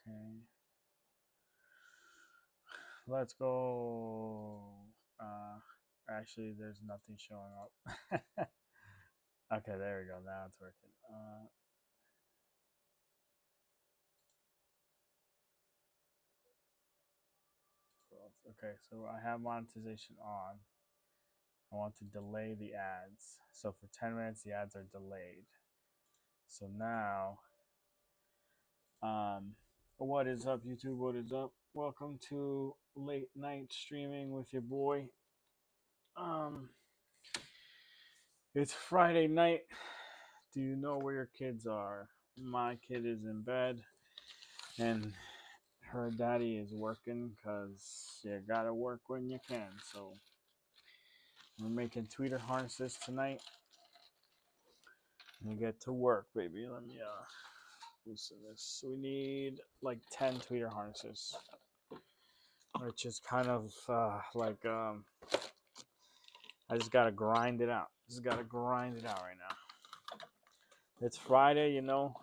Okay. Let's go. Actually, there's nothing showing up. Okay, there we go. Now it's working. Okay, so I have monetization on. I want to delay the ads. So for 10 minutes, the ads are delayed. So now, what is up, YouTube? What is up? Welcome to late night streaming with your boy. Um, it's Friday night. Do you know where your kids are? My kid is in bed, and her daddy is working because you gotta work when you can. So we're making tweeter harnesses tonight. And get to work, baby. Let me loosen this. We need like 10 tweeter harnesses, which is kind of I just gotta grind it out. Just gotta grind it out right now. It's Friday, you know.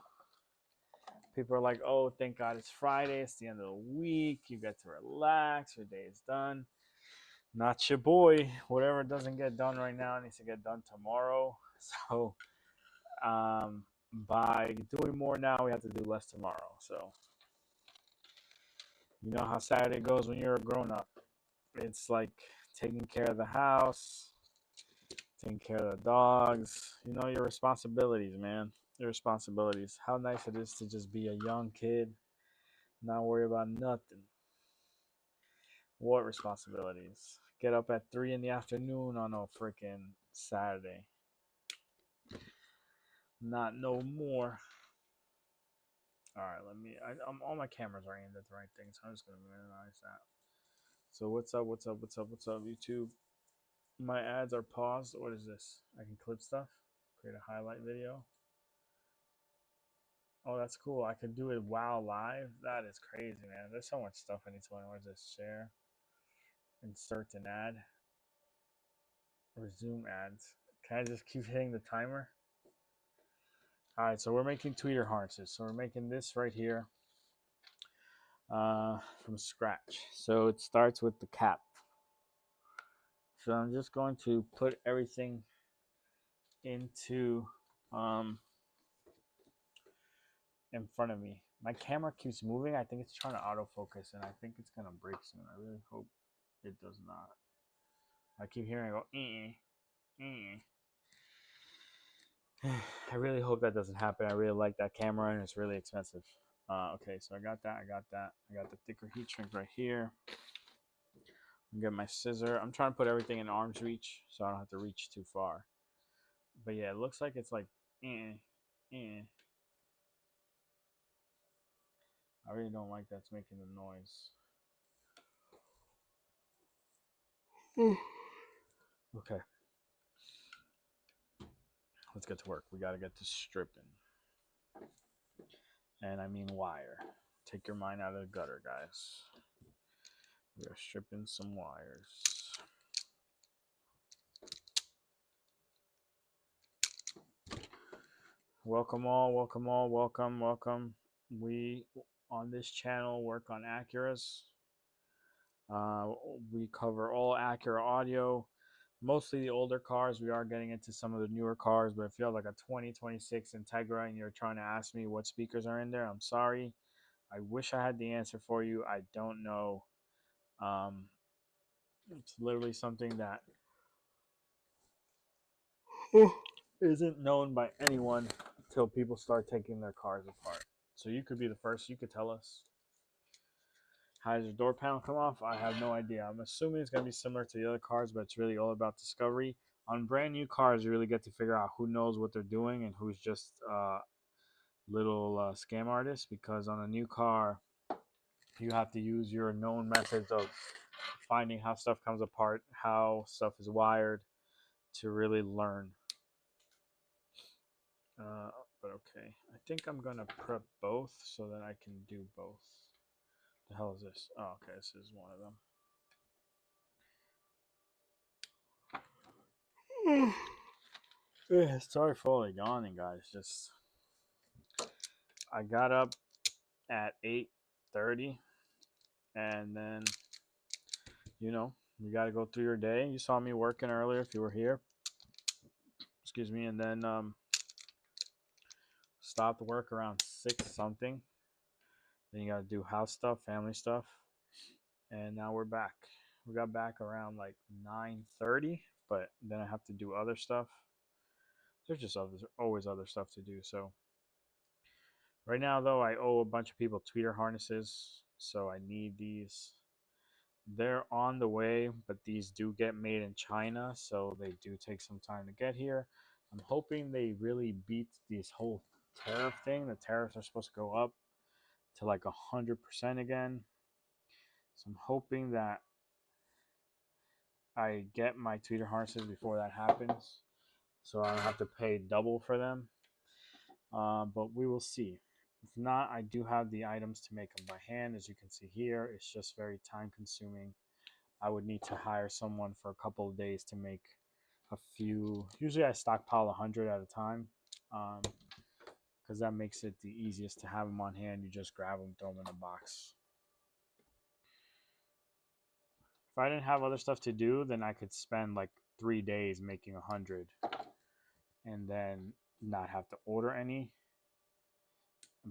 People are like, oh, thank God it's Friday. It's the end of the week. You get to relax. Your day is done. Not your boy. Whatever doesn't get done right now needs to get done tomorrow. So by doing more now, we have to do less tomorrow. So you know how Saturday goes when you're a grown up. It's like taking care of the house, taking care of the dogs. You know, your responsibilities, man. Your responsibilities. How nice it is to just be a young kid, not worry about nothing. What responsibilities? Get up at 3 in the afternoon on a freaking Saturday. Not no more. All right, all my cameras are aimed at the right thing, so I'm just gonna minimize that. So what's up? What's up? What's up? What's up, YouTube? My ads are paused. What is this? I can clip stuff. Create a highlight video. Oh, that's cool. I could do it while live. That is crazy, man. There's so much stuff I need to learn. Where's this? Share. Insert an ad. Resume ads. Can I just keep hitting the timer? All right, so we're making tweeter harnesses. So we're making this right here from scratch. So it starts with the cap. So I'm just going to put everything into in front of me. My camera keeps moving. I think it's trying to autofocus, and I think it's gonna break soon. I really hope it does not. I keep hearing it go, I really hope that doesn't happen. I really like that camera, and it's really expensive. Okay, so I got that. I got the thicker heat shrink right here. Get my scissor. I'm trying to put everything in arm's reach, so I don't have to reach too far. But yeah, it looks like it's like, I really don't like that's making the noise. Okay. Let's get to work. We got to get to stripping. And I mean wire. Take your mind out of the gutter, guys. We are stripping some wires. Welcome all, welcome all, welcome, welcome. We, on this channel, work on Acuras. We cover all Acura audio, mostly the older cars. We are getting into some of the newer cars, but if you have like a 2026 Integra and you're trying to ask me what speakers are in there, I'm sorry. I wish I had the answer for you. I don't know. It's literally something that isn't known by anyone until people start taking their cars apart. So you could be the first. You could tell us. How does your door panel come off? I have no idea. I'm assuming it's going to be similar to the other cars, but it's really all about discovery. On brand new cars, you really get to figure out who knows what they're doing and who's just little scam artists, because on a new car, you have to use your known methods of finding how stuff comes apart, how stuff is wired, to really learn. But okay, I think I'm going to prep both so that I can do both. The hell is this? Oh, okay, this is one of them. Sorry for all the yawning, guys. Just I got up at 8 9:30, and then you got to go through your day. You saw me working earlier if you were here. Excuse me, and then stopped work around 6 something. Then you got to do house stuff, family stuff, and now we're back. We got back around like 9:30, but then I have to do other stuff. There's just always other stuff to do. So right now, though, I owe a bunch of people tweeter harnesses, so I need these. They're on the way, but these do get made in China, so they do take some time to get here. I'm hoping they really beat this whole tariff thing. The tariffs are supposed to go up to like 100% again. So I'm hoping that I get my tweeter harnesses before that happens, so I don't have to pay double for them. But we will see. If not, I do have the items to make them by hand. As you can see here, it's just very time consuming. I would need to hire someone for a couple of days to make a few. Usually I stockpile 100 at a time, because that makes it the easiest to have them on hand. You just grab them, throw them in a box. If I didn't have other stuff to do, then I could spend like 3 days making 100 and then not have to order any.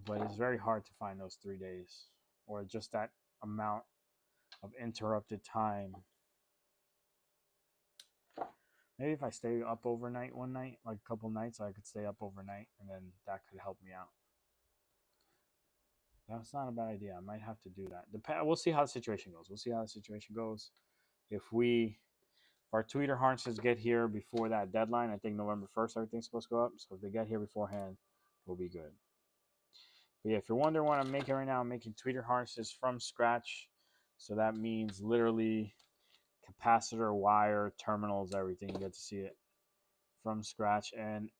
But it's very hard to find those 3 days, or just that amount of interrupted time. Maybe if I stay up overnight one night, like a couple nights, I could stay up overnight, and then that could help me out. That's not a bad idea. I might have to do that. We'll see how the situation goes. If our tweeter harnesses get here before that deadline, I think November 1st, everything's supposed to go up. So if they get here beforehand, we'll be good. But yeah, if you're wondering what I'm making right now, I'm making tweeter harnesses from scratch. So that means literally capacitor, wire, terminals, everything. You get to see it from scratch. And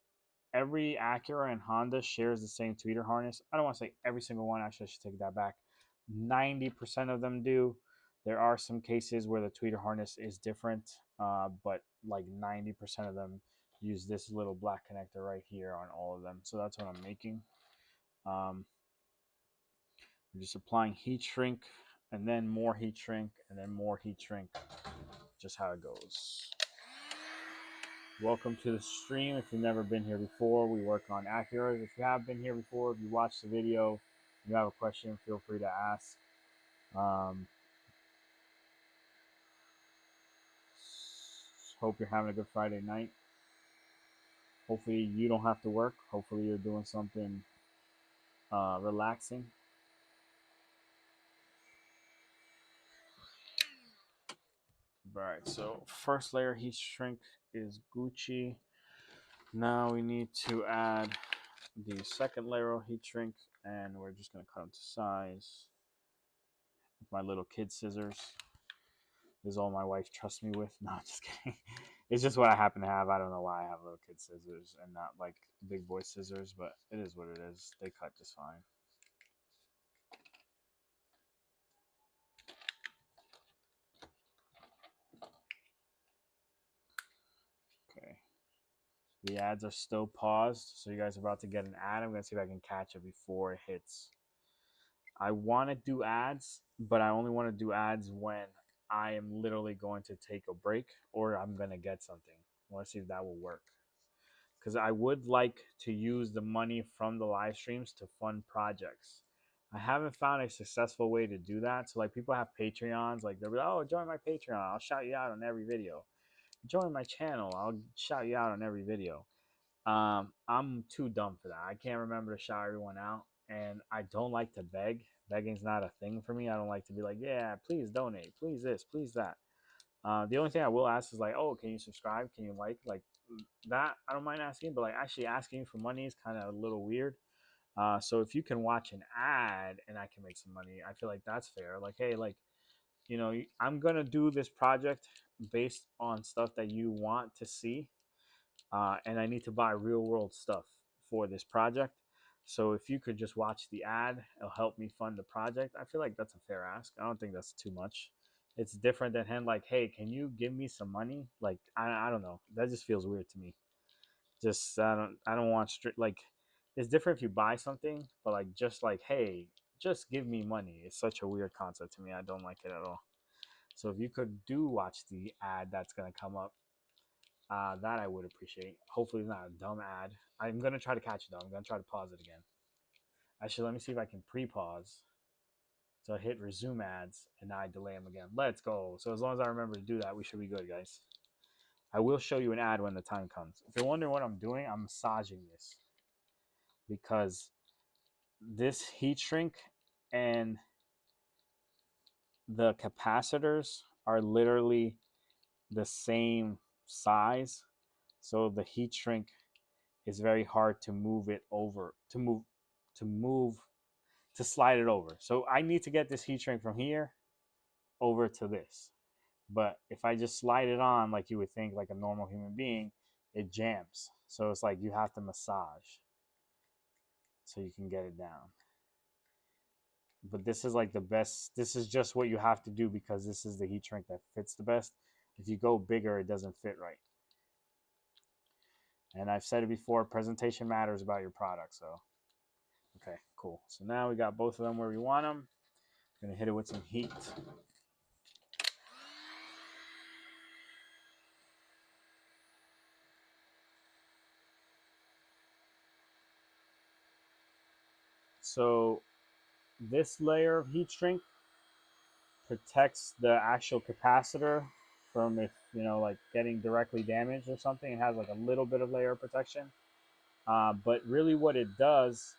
every Acura and Honda shares the same tweeter harness. I don't want to say every single one. Actually, I should take that back. 90% of them do. There are some cases where the tweeter harness is different, but like 90% of them use this little black connector right here on all of them. So that's what I'm making. I'm just applying heat shrink, and then more heat shrink, and then more heat shrink. Just how it goes. Welcome to the stream. If you've never been here before, we work on Acuras. If you have been here before, if you watched the video, if you have a question, feel free to ask. Hope you're having a good Friday night. Hopefully you don't have to work. Hopefully you're doing something relaxing. Alright, so first layer heat shrink is Gucci. Now we need to add the second layer of heat shrink, and we're just going to cut them to size with my little kid scissors. This is all my wife trusts me with. No, I'm just kidding. It's just what I happen to have. I don't know why I have little kid scissors and not like big boy scissors, but it is what it is. They cut just fine. Okay. The ads are still paused, so you guys are about to get an ad. I'm going to see if I can catch it before it hits. I want to do ads, but I only want to do ads when I am literally going to take a break or I'm going to get something. I want to see if that will work. Because I would like to use the money from the live streams to fund projects. I haven't found a successful way to do that. So like people have Patreons, like they'll be like, oh, join my Patreon. I'll shout you out on every video. Join my channel. I'll shout you out on every video. I'm too dumb for that. I can't remember to shout everyone out. And I don't like to beg. Begging's not a thing for me. I don't like to be like, yeah, please donate. Please this, please that. The only thing I will ask is like, oh, can you subscribe? Can you like that? I don't mind asking, but like actually asking for money is kind of a little weird. So if you can watch an ad and I can make some money, I feel like that's fair. Like, hey, like, I'm gonna do this project based on stuff that you want to see, and I need to buy real world stuff for this project. So if you could just watch the ad, it'll help me fund the project. I feel like that's a fair ask. I don't think that's too much. It's different than him like, hey, can you give me some money? Like, I don't know. That just feels weird to me. Just I don't want strict like. It's different if you buy something, but like just like, hey, just give me money. It's such a weird concept to me. I don't like it at all. So if you could watch the ad that's going to come up, that I would appreciate. Hopefully it's not a dumb ad. I'm going to try to catch it though. I'm going to try to pause it again. Actually, let me see if I can pre-pause. So I hit resume ads and now I delay them again. Let's go. So as long as I remember to do that, we should be good, guys. I will show you an ad when the time comes. If you're wondering what I'm doing, I'm massaging this because this heat shrink and the capacitors are literally the same size. So the heat shrink is very hard to move it over, to slide it over. So I need to get this heat shrink from here over to this. But if I just slide it on like you would think, like a normal human being, it jams. So it's like you have to massage so you can get it down. But this is like the best. This is just what you have to do because this is the heat shrink that fits the best. If you go bigger, it doesn't fit right. And I've said it before, presentation matters about your product. So, okay, cool. So now we got both of them where we want them. I'm going to hit it with some heat. So this layer of heat shrink protects the actual capacitor from, if you know, like getting directly damaged or something. It has like a little bit of layer of protection. But really what it does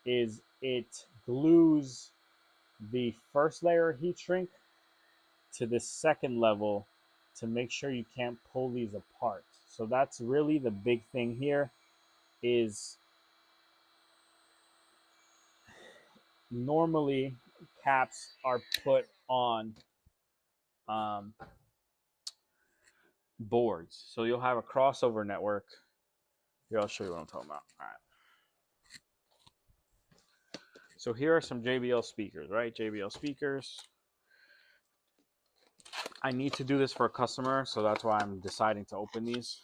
is it glues the first layer of heat shrink to the second level to make sure you can't pull these apart. So that's really the big thing here. Is normally caps are put on boards. So you'll have a crossover network. Here, I'll show you what I'm talking about. All right. So here are some JBL speakers, right? JBL speakers. I need to do this for a customer, so that's why I'm deciding to open these.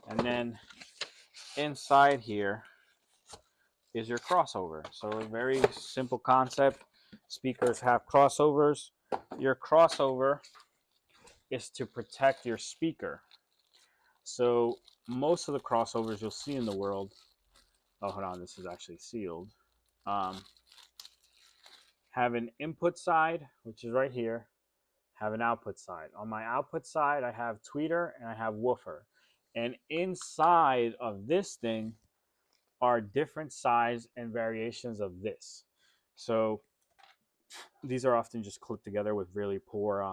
And then inside here is your crossover. So a very simple concept. Speakers have crossovers. Your crossover is to protect your speaker. So most of the crossovers you'll see in the world, oh, hold on, this is actually sealed, have an input side, which is right here, have an output side. On my output side, I have tweeter and I have woofer. And inside of this thing are different size and variations of this. So these are often just clipped together with really poor,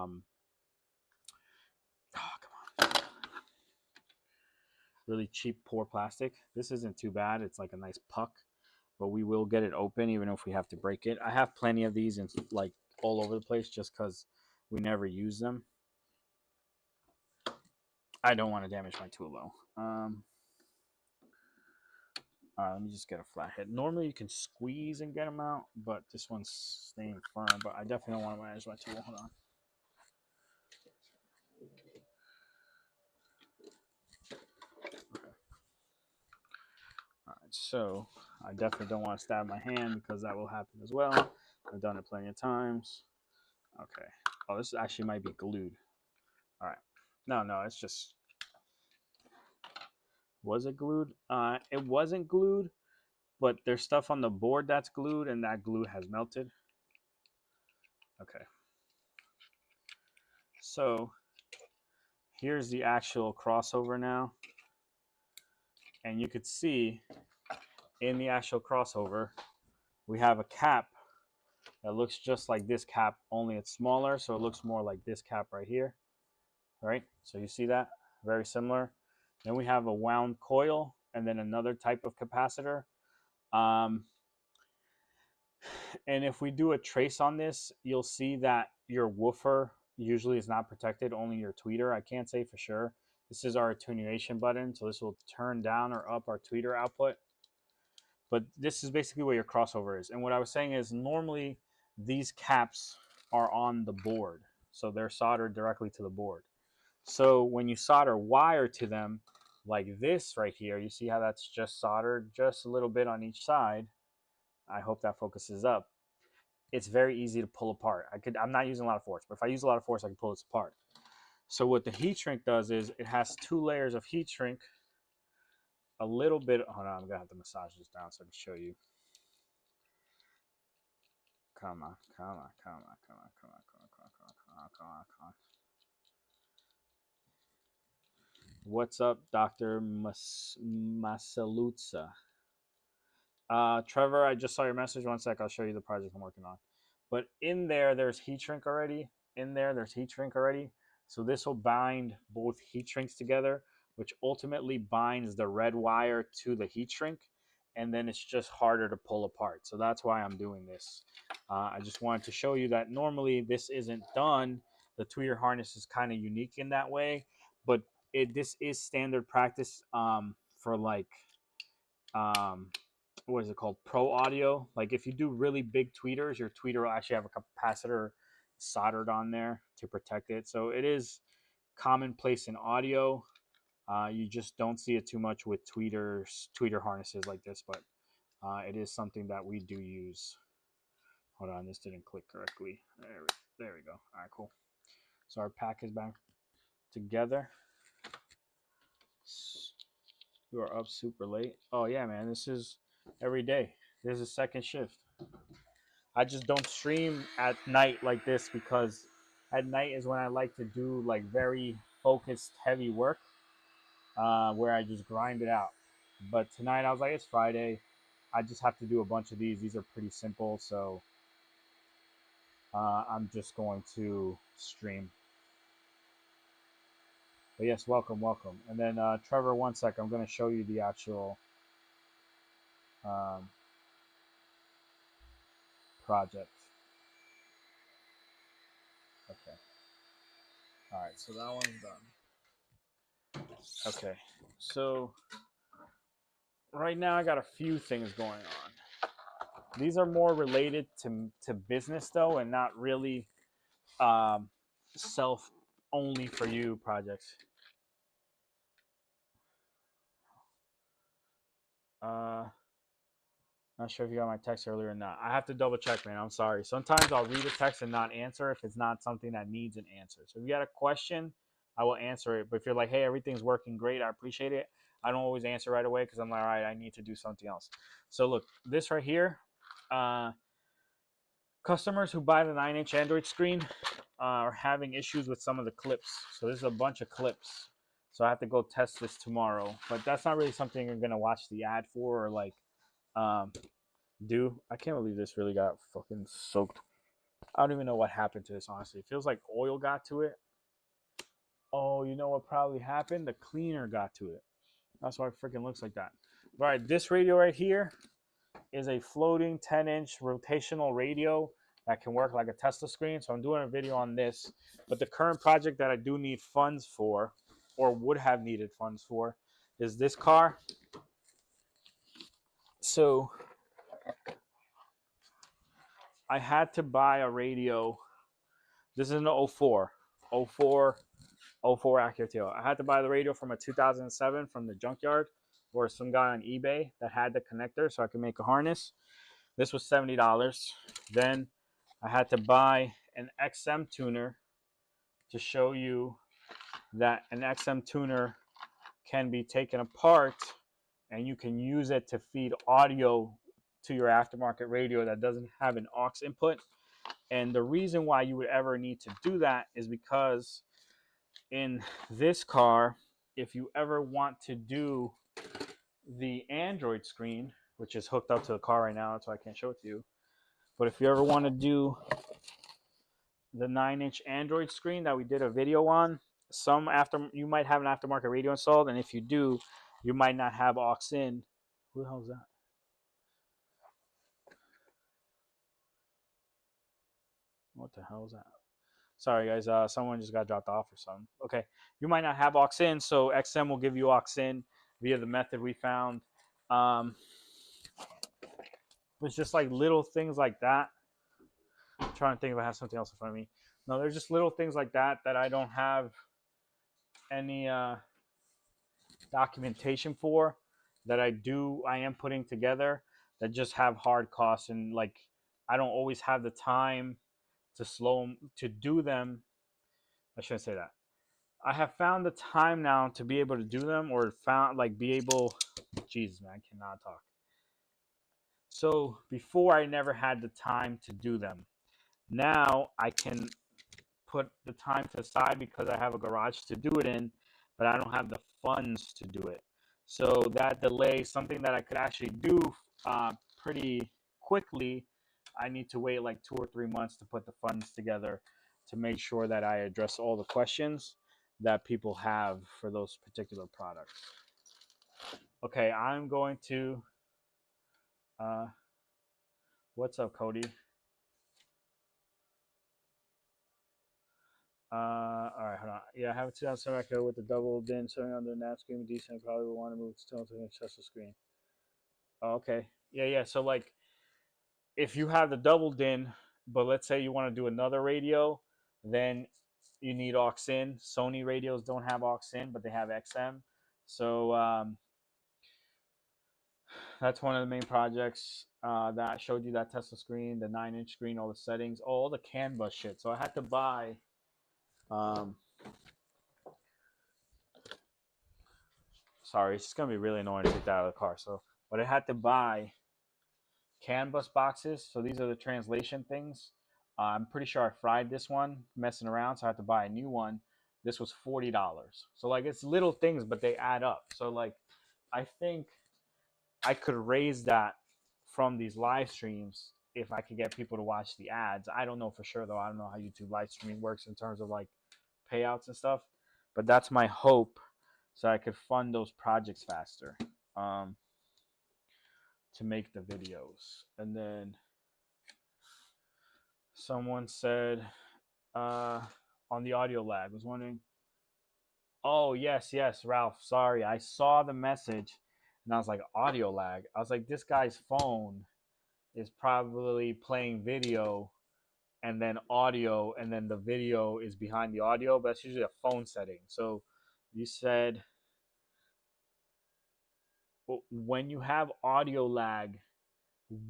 really cheap, poor plastic. This isn't too bad. It's like a nice puck, but we will get it open even if we have to break it. I have plenty of these in like all over the place just because we never use them. I don't want to damage my tool though. All right, let me just get a flathead. Normally you can squeeze and get them out, but this one's staying firm. But I definitely don't want to manage my tool. Hold on. Okay. All right, so I definitely don't want to stab my hand because that will happen as well. I've done it plenty of times. Okay. Oh, this actually might be glued. All right. No, it's just. Was it glued? It wasn't glued, but there's stuff on the board that's glued, and that glue has melted. Okay. So here's the actual crossover now. And you could see in the actual crossover, we have a cap that looks just like this cap, only it's smaller. So it looks more like this cap right here. All right. So you see that? Very similar. Then we have a wound coil and then another type of capacitor. And if we do a trace on this, you'll see that your woofer usually is not protected, only your tweeter. I can't say for sure. This is our attenuation button, so this will turn down or up our tweeter output. But this is basically what your crossover is. And what I was saying is normally these caps are on the board, so they're soldered directly to the board. So when you solder wire to them, like this right here, you see how that's just soldered just a little bit on each side. I hope that focuses up. It's very easy to pull apart. I'm not using a lot of force, but if I use a lot of force, I can pull this apart. So what the heat shrink does is it has 2 layers of heat shrink, a little bit. Hold on, I'm gonna have to massage this down so I can show you. Come on, come on, come on, come on, come on, come on, come on, come on, come on, come on, come on. What's up, Dr. Masalutsa? Trevor, I just saw your message. One sec, I'll show you the project I'm working on. But in there, there's heat shrink already. There's heat shrink already. So this will bind both heat shrinks together, which ultimately binds the red wire to the heat shrink. And then it's just harder to pull apart. So that's why I'm doing this. I just wanted to show you that normally this isn't done. The tweeter harness is kind of unique in that way. But this is standard practice for like... what is it called? Pro audio. Like if you do really big tweeters, your tweeter will actually have a capacitor soldered on there to protect it. So it is commonplace in audio. You just don't see it too much with tweeter harnesses like this, but it is something that we do use. Hold on, this didn't click correctly. There we go. All right, cool. So our pack is back together. You are up super late. Oh yeah, man, this is every day. There's a second shift. I just don't stream at night like this because at night is when I like to do like very focused, heavy work where I just grind it out. But tonight I was like, it's Friday. I just have to do a bunch of these. These are pretty simple, so I'm just going to stream. But yes, welcome, welcome. And then Trevor, one sec. I'm going to show you the actual project. Okay. All right, so that one's done. Okay, so right now I got a few things going on. These are more related to business though, and not really self only for you projects. Not sure if you got my text earlier or not. I have to double check, man. I'm sorry. Sometimes I'll read a text and not answer if it's not something that needs an answer. So if you got a question, I will answer it. But if you're like, hey, everything's working great, I appreciate it, I don't always answer right away because I'm like, all right, I need to do something else. So look, this right here, customers who buy the 9-inch Android screen are having issues with some of the clips. So this is a bunch of clips. So I have to go test this tomorrow. But that's not really something you're going to watch the ad for or like do. I can't believe this really got fucking soaked. I don't even know what happened to this, honestly. It feels like oil got to it. Oh, you know what probably happened? The cleaner got to it. That's why it freaking looks like that. All right, this radio right here is a floating 10-inch rotational radio that can work like a Tesla screen. So I'm doing a video on this. But the current project that I do need funds for, or would have needed funds for, is this car. So I had to buy a radio. This is an 04 Acura Tail. I had to buy the radio from a 2007 from the junkyard or some guy on eBay that had the connector so I could make a harness. This was $70. Then I had to buy an XM tuner to show you that an XM tuner can be taken apart and you can use it to feed audio to your aftermarket radio that doesn't have an aux input. And the reason why you would ever need to do that is because in this car, if you ever want to do the Android screen, which is hooked up to the car right now, that's why I can't show it to you. But if you ever want to do the 9-inch Android screen that we did a video on, you might have an aftermarket radio installed, and if you do, you might not have aux in. Who the hell is that? What the hell is that? Sorry, guys. Someone just got dropped off or something. Okay. You might not have aux in, so XM will give you aux in via the method we found. It's just like little things like that. I'm trying to think if I have something else in front of me. No, there's just little things like that that I don't have any documentation for that I am putting together. that just have hard costs, and like I don't always have the time to do them. I shouldn't say that. I have found the time now to be able to do them, or found like be able. Jesus, man, I cannot talk. So before I never had the time to do them. Now I can put the time to the side because I have a garage to do it in, but I don't have the funds to do it. So that delays something that I could actually do pretty quickly. I need to wait like 2 or 3 months to put the funds together to make sure that I address all the questions that people have for those particular products. Okay, I'm going to. Uh, what's up, Cody? All right, hold on. Yeah, I have a 2007 Acura with the double din showing on the nap screen. Decent, probably will want to move to the Tesla screen. Oh, okay. Yeah. So like, if you have the double din, but let's say you want to do another radio, then you need aux in. Sony radios don't have aux in, but they have XM. So that's one of the main projects that I showed you. That Tesla screen, the 9-inch screen, all the settings, all the CAN bus shit. So I had to buy. Sorry, it's gonna be really annoying to take that out of the car. So, but I had to buy CAN bus boxes. So these are the translation things. I'm pretty sure I fried this one messing around, so I had to buy a new one. This was $40. So like it's little things, but they add up. So like I think I could raise that from these live streams if I could get people to watch the ads. I don't know for sure though. I don't know how YouTube live streaming works in terms of like payouts and stuff. But that's my hope, so I could fund those projects faster. To make the videos. And then someone said on the audio lag, was wondering, oh yes, Ralph, sorry, I saw the message and I was like, audio lag. I was like, this guy's phone is probably playing video and then audio, and then the video is behind the audio, but that's usually a phone setting. So you said when you have audio lag,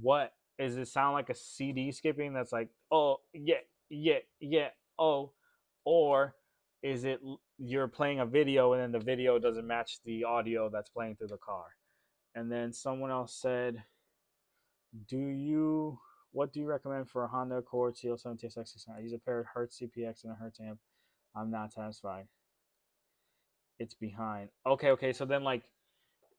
what is it sound like a CD skipping that's like, oh yeah, oh, or is it you're playing a video and then the video doesn't match the audio that's playing through the car? And then someone else said, do you what do you recommend for a Honda Accord CL7 TSX 600? I use a pair of Hertz CPX and a Hertz amp. I'm not satisfied. It's behind. Okay. So then like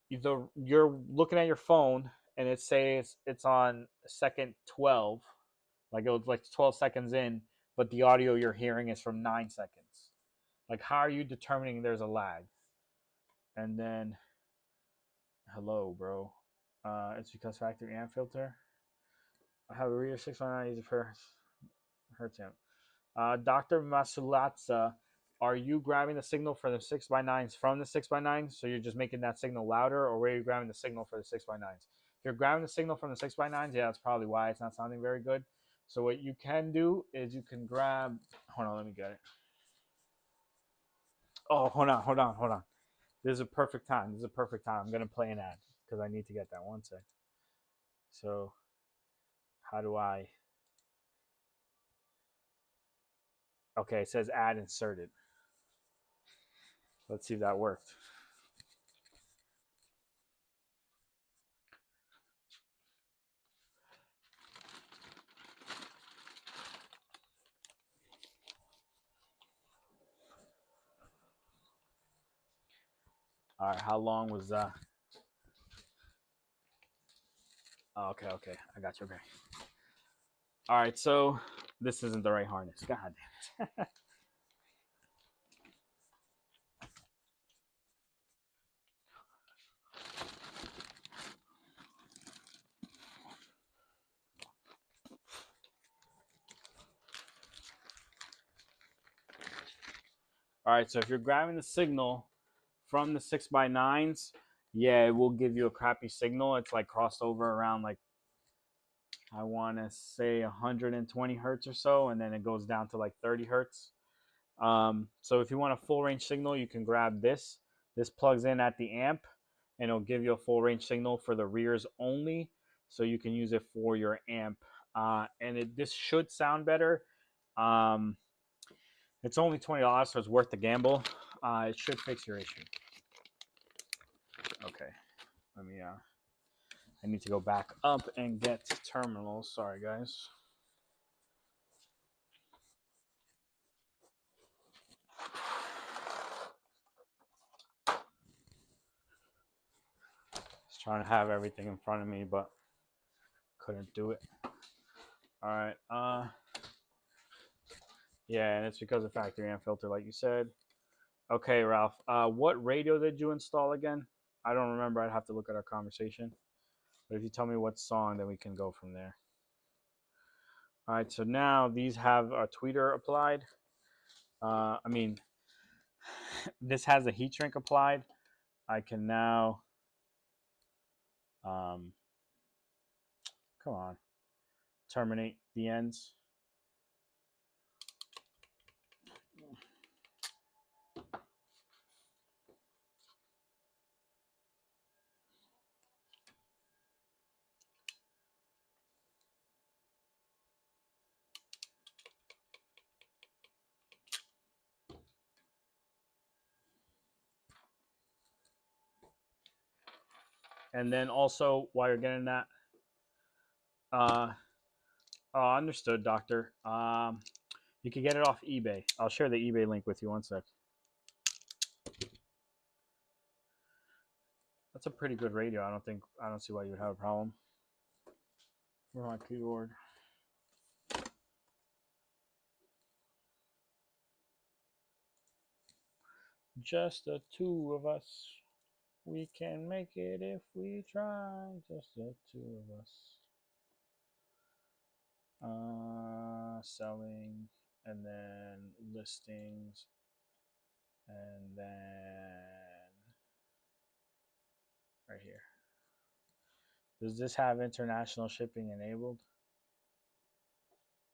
you're looking at your phone and it says it's on second 12, like it was like 12 seconds in, but the audio you're hearing is from 9 seconds. Like how are you determining there's a lag? And then hello bro, it's because factory amp filter. I have a reader 619 user per hertz amp. Dr. Masulatsa, are you grabbing the signal for the 6x9s from the 6x9s? So you're just making that signal louder, or where are you grabbing the signal for the 6x9s? If you're grabbing the signal from the 6x9s, yeah, that's probably why it's not sounding very good. So what you can do is you can grab, hold on, let me get it. Oh, hold on. This is a perfect time. I'm going to play an ad because I need to get that one sec. So how do I? Okay, it says ad inserted. Let's see if that worked. All right, how long was that? Oh, okay, I got you. Okay. All right, so this isn't the right harness. God damn it. All right, so if you're grabbing the signal from the 6x9s, yeah, it will give you a crappy signal. It's like crossed over around like, I want to say 120 hertz or so, and then it goes down to like 30 hertz. So if you want a full range signal, you can grab this. This plugs in at the amp, and it'll give you a full range signal for the rears only. so you can use it for your amp. And this should sound better. Um, it's only $20, so it's worth the gamble. It should fix your issue. Okay, let me. I need to go back up and get terminals. Sorry, guys. Just trying to have everything in front of me, but couldn't do it. All right. Yeah, and it's because of factory amp filter, like you said. Okay, Ralph. What radio did you install again? I don't remember. I'd have to look at our conversation. But if you tell me what song, then we can go from there. All right. So now these have a tweeter applied. I mean, this has a heat shrink applied. I can now. Come on. Terminate the ends. And then also, while you're getting that, understood, doctor. You can get it off eBay. I'll share the eBay link with you. One sec. That's a pretty good radio. I don't see why you would have a problem. Where's my keyboard? Just the two of us. We can make it if we try. Just the two of us. Selling, and then listings, and then right here. Does this have international shipping enabled?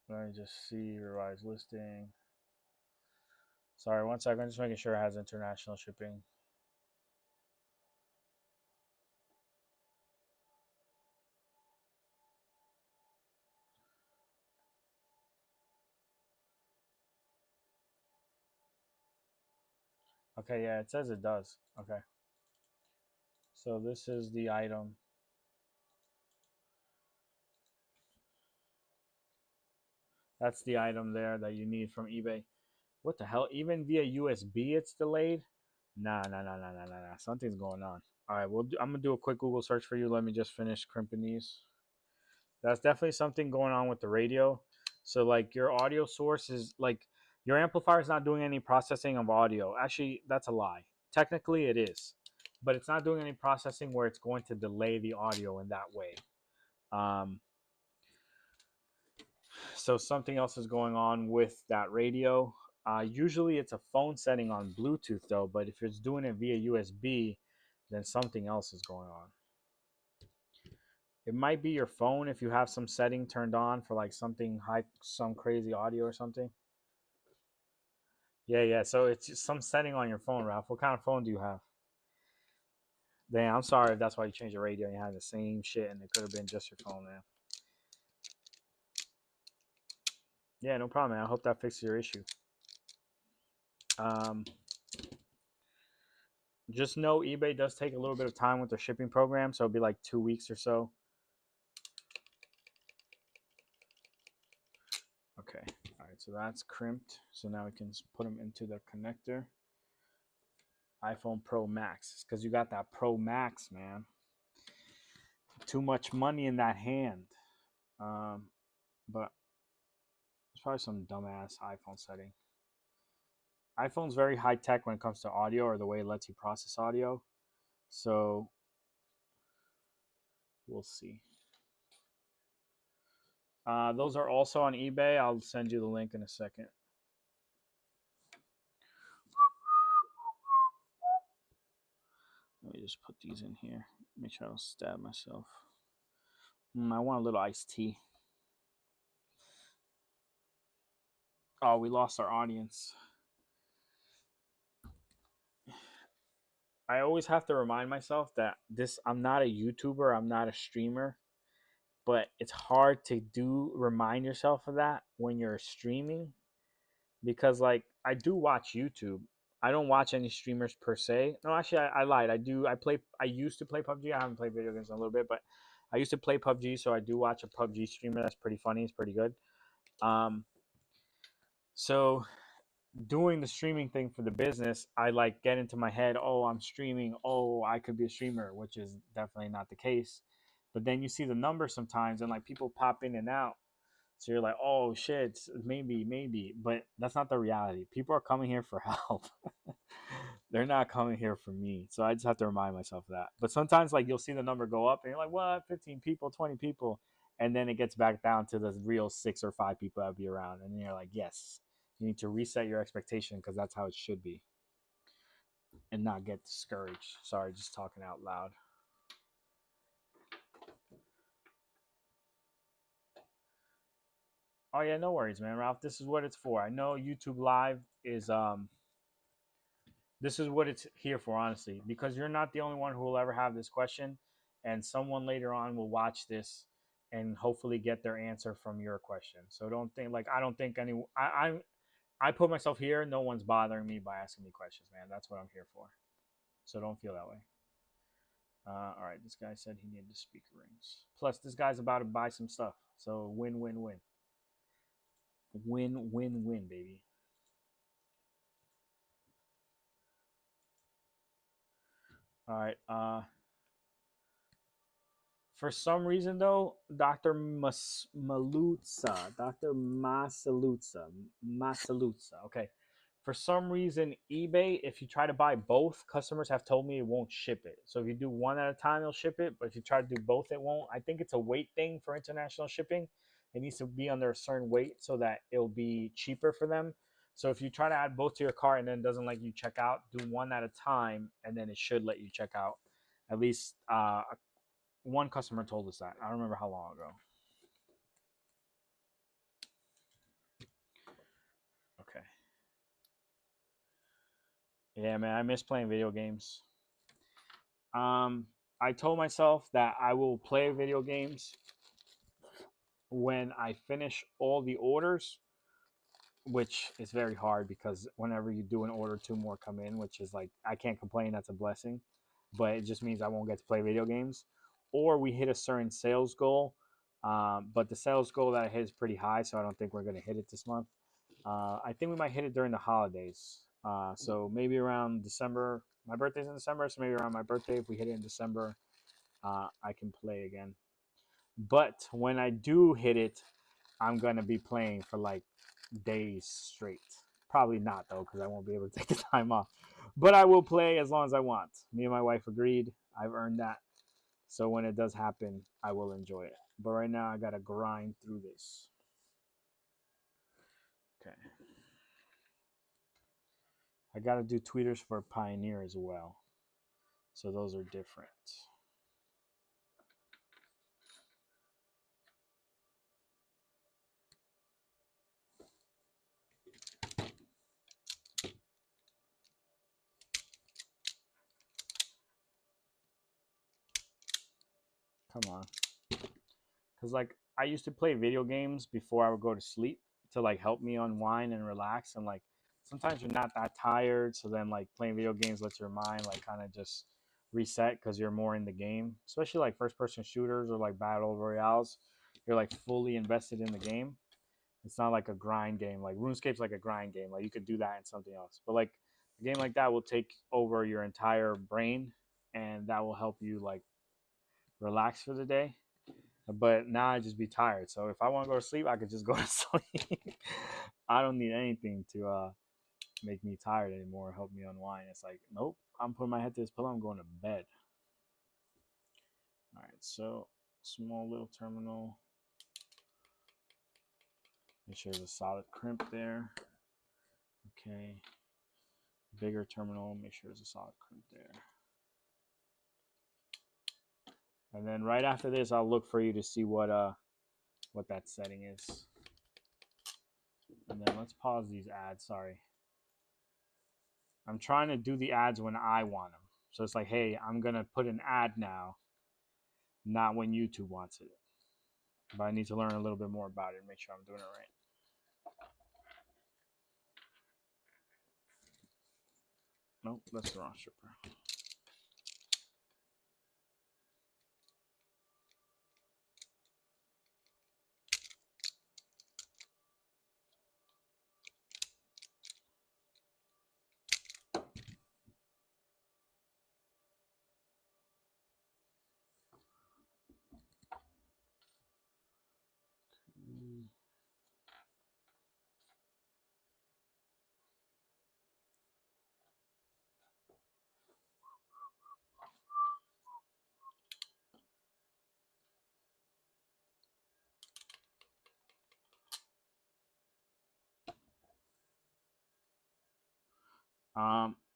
Let me just see, revised listing. Sorry, one second. I'm just making sure it has international shipping. Okay, yeah, it says it does. Okay. So this is the item. That's the item there that you need from eBay. What the hell? Even via USB, it's delayed? Nah. Something's going on. All right, I'm going to do a quick Google search for you. Let me just finish crimping these. That's definitely something going on with the radio. So, like, your audio source is, like, your amplifier is not doing any processing of audio. Actually, that's a lie. Technically, it is. But it's not doing any processing where it's going to delay the audio in that way. So something else is going on with that radio. Usually it's a phone setting on Bluetooth though, but if it's doing it via USB, then something else is going on. It might be your phone if you have some setting turned on for like something high, some crazy audio or something. Yeah. So it's just some setting on your phone, Ralph. What kind of phone do you have? Damn, I'm sorry if that's why you changed your radio and you had the same shit and it could have been just your phone, man. Yeah, no problem, man. I hope that fixes your issue. Just know eBay does take a little bit of time with their shipping program, so it'll be like 2 weeks or so. Okay, all right, so that's crimped. So now we can put them into the connector. iPhone Pro Max, because you got that Pro Max, man. Too much money in that hand. But it's probably some dumbass iPhone setting. iPhone's very high tech when it comes to audio or the way it lets you process audio. So we'll see. Those are also on eBay. I'll send you the link in a second. Let me just put these in here. Make sure I don't stab myself. I want a little iced tea. Oh, we lost our audience. I always have to remind myself that I'm not a YouTuber. I'm not a streamer. but it's hard to remind yourself of that when you're streaming, because like I do watch YouTube. I don't watch any streamers per se. No, actually, I lied. I do. I used to play PUBG. I haven't played video games in a little bit, but I used to play PUBG, so I do watch a PUBG streamer. That's pretty funny. It's pretty good. Um, so doing the streaming thing for the business, I like get into my head, oh, I'm streaming. Oh, I could be a streamer, which is definitely not the case. But then you see the numbers sometimes, and like people pop in and out. So you're like, oh shit, maybe, but that's not the reality. People are coming here for help. They're not coming here for me. So I just have to remind myself of that. But sometimes like you'll see the number go up and you're like, what, 15 people, 20 people. And then it gets back down to the real 6 or 5 people that'll be around. And then you're like, yes, you need to reset your expectation because that's how it should be. And not get discouraged. Sorry, just talking out loud. Oh yeah, no worries, man, Ralph. This is what it's for. I know YouTube Live is this is what it's here for, honestly, because you're not the only one who will ever have this question, and someone later on will watch this and hopefully get their answer from your question. So don't think like I don't think any I put myself here. No one's bothering me by asking me questions, man. That's what I'm here for. So don't feel that way. All right, this guy said he needed the speaker rings. Plus, this guy's about to buy some stuff. So win, win, win. Win, win, win, baby. All right. For some reason, though, Dr. Masalutza. Okay. For some reason, eBay, if you try to buy both, customers have told me it won't ship it. So if you do one at a time, it'll ship it. But if you try to do both, it won't. I think it's a weight thing for international shipping. It needs to be under a certain weight so that it'll be cheaper for them. So if you try to add both to your cart and then it doesn't let you check out, do one at a time, and then it should let you check out. At least one customer told us that. I don't remember how long ago. Okay. Yeah, man, I miss playing video games. I told myself that I will play video games when I finish all the orders, which is very hard because whenever you do an order, 2 more come in, which is like, I can't complain. That's a blessing. But it just means I won't get to play video games. Or we hit a certain sales goal. But the sales goal that I hit is pretty high, so I don't think we're going to hit it this month. I think we might hit it during the holidays. So maybe around December. My birthday's in December, so maybe around my birthday, if we hit it in December, I can play again. But when I do hit it, I'm going to be playing for like days straight. Probably not, though, because I won't be able to take the time off. But I will play as long as I want. Me and my wife agreed. I've earned that. So when it does happen, I will enjoy it. But right now, I got to grind through this. Okay. I got to do tweeters for Pioneer as well. So those are different. Come on. Because, like, I used to play video games before I would go to sleep to, like, help me unwind and relax. And, like, sometimes you're not that tired. So then, like, playing video games lets your mind, like, kind of just reset because you're more in the game. Especially, like, first-person shooters or, like, battle royales. You're, like, fully invested in the game. It's not like a grind game. Like, RuneScape's like a grind game. Like, you could do that in something else. But, like, a game like that will take over your entire brain. And that will help you, like, relax for the day. But now I just be tired. So if I want to go to sleep, I could just go to sleep. I don't need anything to make me tired anymore, help me unwind. It's like, nope, I'm putting my head to this pillow. I'm going to bed. All right, so small little terminal. Make sure there's a solid crimp there. Okay. Bigger terminal. Make sure there's a solid crimp there. And then right after this, I'll look for you to see what that setting is. And then let's pause these ads. Sorry. I'm trying to do the ads when I want them. So it's like, hey, I'm going to put an ad now, not when YouTube wants it. but I need to learn a little bit more about it and make sure I'm doing it right. Nope, that's the wrong stripper.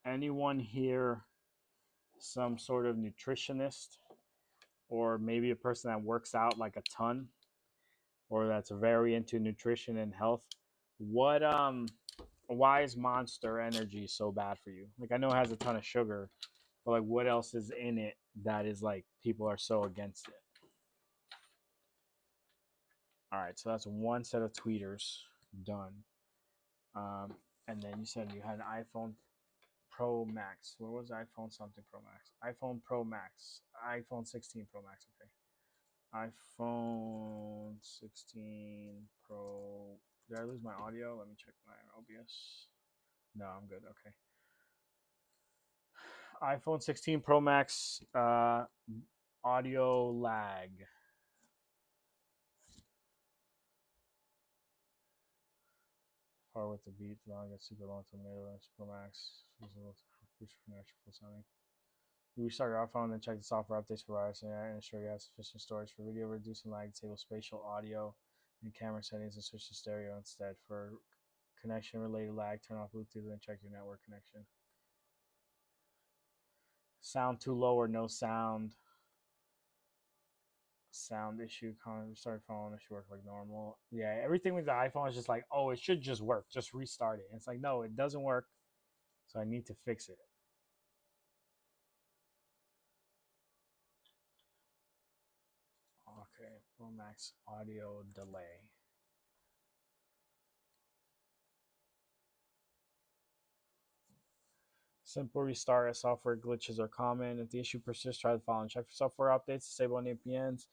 Anyone here some sort of nutritionist or maybe a person that works out like a ton or that's very into nutrition and health? What why is Monster Energy so bad for you? Like I know it has a ton of sugar, but like what else is in it that is like people are so against it? All right, so that's one set of tweeters done. Um, and then you said you had an iPhone Pro Max. What was iPhone something Pro Max? iPhone Pro Max. iPhone 16 Pro Max. Okay. iPhone 16 Pro. Did I lose my audio? Let me check my OBS. No, I'm good. Okay. iPhone 16 Pro Max audio lag. Far with the beat, long get super long tomato Pro Max. Full sounding. You restart your iPhone and check the software updates for virus and ensure you have sufficient storage for video, reducing lag, disable spatial audio and camera settings and switch to stereo instead. For connection related lag, turn off Bluetooth and check your network connection. Sound too low or no sound. Sound issue, restart phone, it should work like normal. Yeah, everything with the iPhone is just like, oh, it should just work. Just restart it. And it's like, no, it doesn't work. So I need to fix it. Okay, Pro Max audio delay. Simple restart as software glitches are common. If the issue persists, try the following. Check for software updates, disable any VPNs,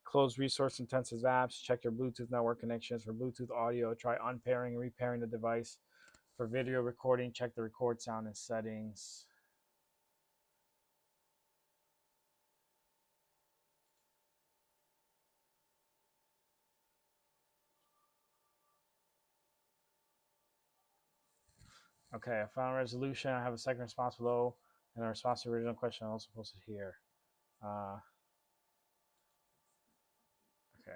close resource intensive apps, check your Bluetooth network connections. For Bluetooth audio, try unpairing and repairing the device. For video recording, check the record sound and settings. Okay, I found a resolution. I have a second response below, and a response to the original question I also posted here. Okay.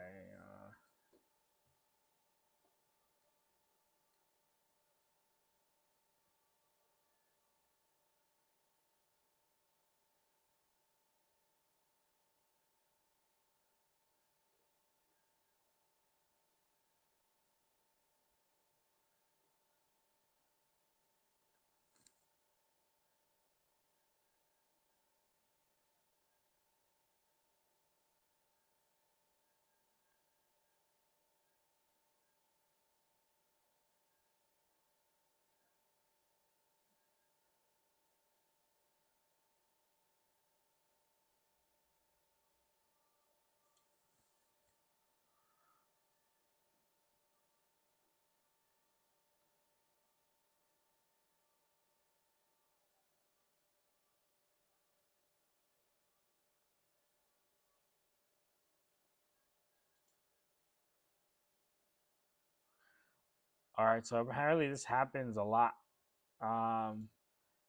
All right, so apparently this happens a lot.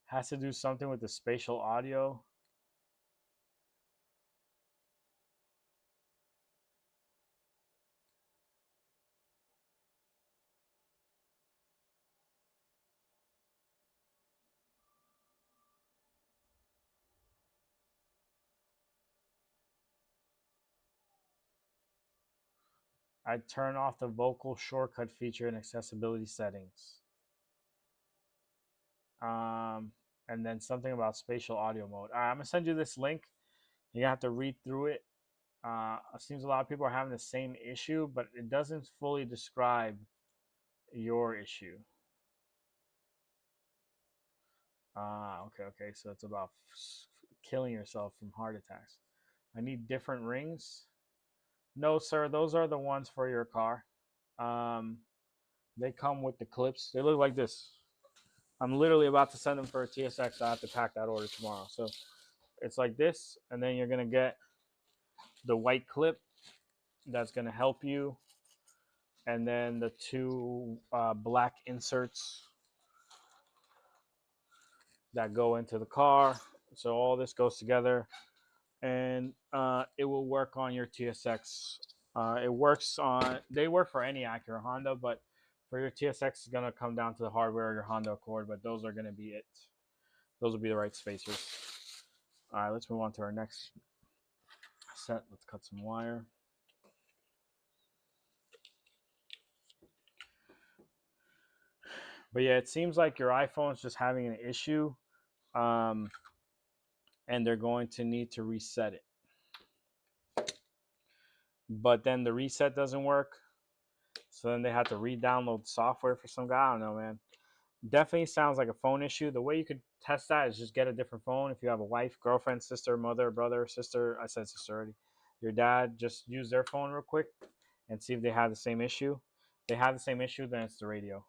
Has to do something with the spatial audio. I turn off the vocal shortcut feature in accessibility settings. And then something about spatial audio mode. All right, I'm gonna send you this link. You have to read through it It seems a lot of people are having the same issue, but it doesn't fully describe your issue. Okay, okay. So it's about killing yourself from heart attacks. I need different rings. No, sir. Those are the ones for your car. Um, they come with the clips. They look like this. I'm literally about to send them for a TSX. So I have to pack that order tomorrow. So it's like this, and then you're gonna get the white clip that's gonna help you, and then the two black inserts that go into the car. So all this goes together, and it will work on your TSX. It works on. They work for any Acura Honda, but for your TSX, it's gonna come down to the hardware of your Honda Accord. But those are gonna be it. Those will be the right spacers. All right, let's move on to our next set. Let's cut some wire. But yeah, it seems like your iPhone's just having an issue, and they're going to need to reset it. But then the reset doesn't work, so then they have to re-download software for some guy. I don't know, man. Definitely sounds like a phone issue. The way you could test that is just get a different phone. If you have a wife, girlfriend, sister, mother, brother, sister, I said sister already. Your dad, just use their phone real quick and see if they have the same issue. If they have the same issue, then it's the radio.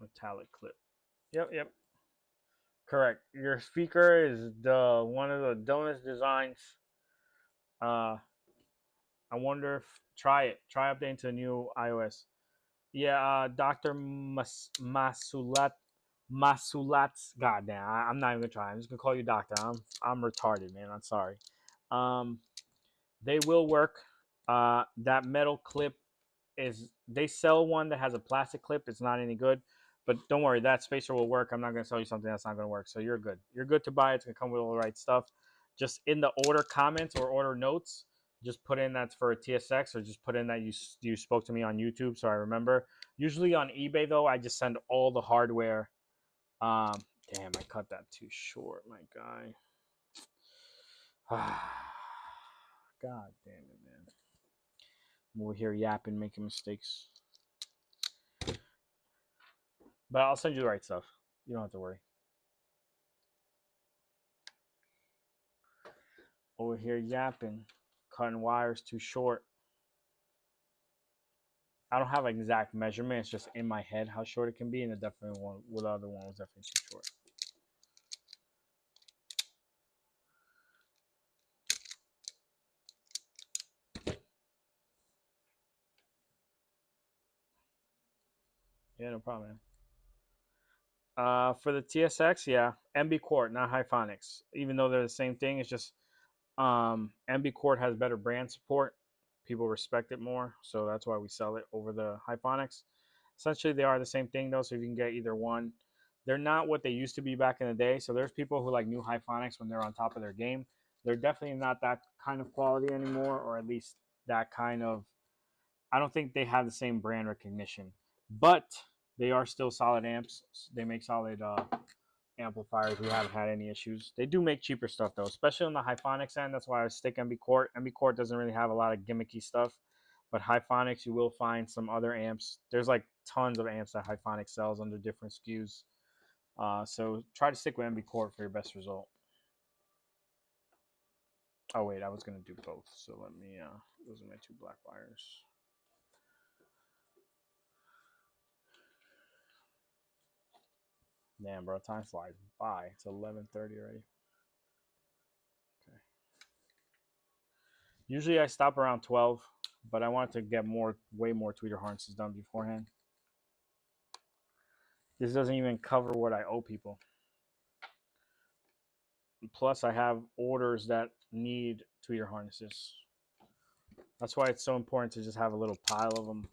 Metallic clip. Yep, yep. Correct. Your speaker is the one of the dumbest designs. Uh, I wonder if try it. Try updating to the new iOS. Yeah, Doctor Masulat Masulat's. Goddamn, I'm not even gonna try. I'm just gonna call you Doctor. I'm retarded, man. I'm sorry. Um, they will work. That metal clip is they sell one that has a plastic clip. It's not any good, but don't worry, that spacer will work. I'm not gonna sell you something that's not gonna work. So you're good. You're good to buy. It's gonna come with all the right stuff. Just in the order comments or order notes, just put in that's for a TSX, or just put in that you spoke to me on YouTube, so I remember. Usually on eBay though, I just send all the hardware. Um, Damn, I cut that too short, my guy. God damn it, man. I'm over here yapping, making mistakes. But I'll send you the right stuff. You don't have to worry. Over here yapping, cutting wires too short. I don't have an exact measurement. It's just in my head how short it can be, and it definitely one. The other one was definitely too short. Yeah, no problem, man. For the TSX, yeah, MB Quart, not Hyphonics. Even though they're the same thing, it's just MB Quart has better brand support. People respect it more, so that's why we sell it over the Hyphonics. Essentially, they are the same thing though, so you can get either one. They're not what they used to be back in the day. So there's people who like new Hyphonics when they're on top of their game. They're definitely not that kind of quality anymore, or at least that kind of. I don't think they have the same brand recognition, but they are still solid amps. They make solid amplifiers. We haven't had any issues. They do make cheaper stuff though, especially on the Hyphonics end. That's why I stick MB Quart. MB Quart doesn't really have a lot of gimmicky stuff, but Hyphonics you will find some other amps. There's like tons of amps that Hyphonics sells under different SKUs. So try to stick with MB Quart for your best result. Oh wait, I was gonna do both. So let me. Those are my two black wires. Damn, bro, time flies by. It's 11:30 already. Okay. Usually I stop around 12, but I want to get way more tweeter harnesses done beforehand. This doesn't even cover what I owe people. Plus, I have orders that need tweeter harnesses. That's why it's so important to just have a little pile of them.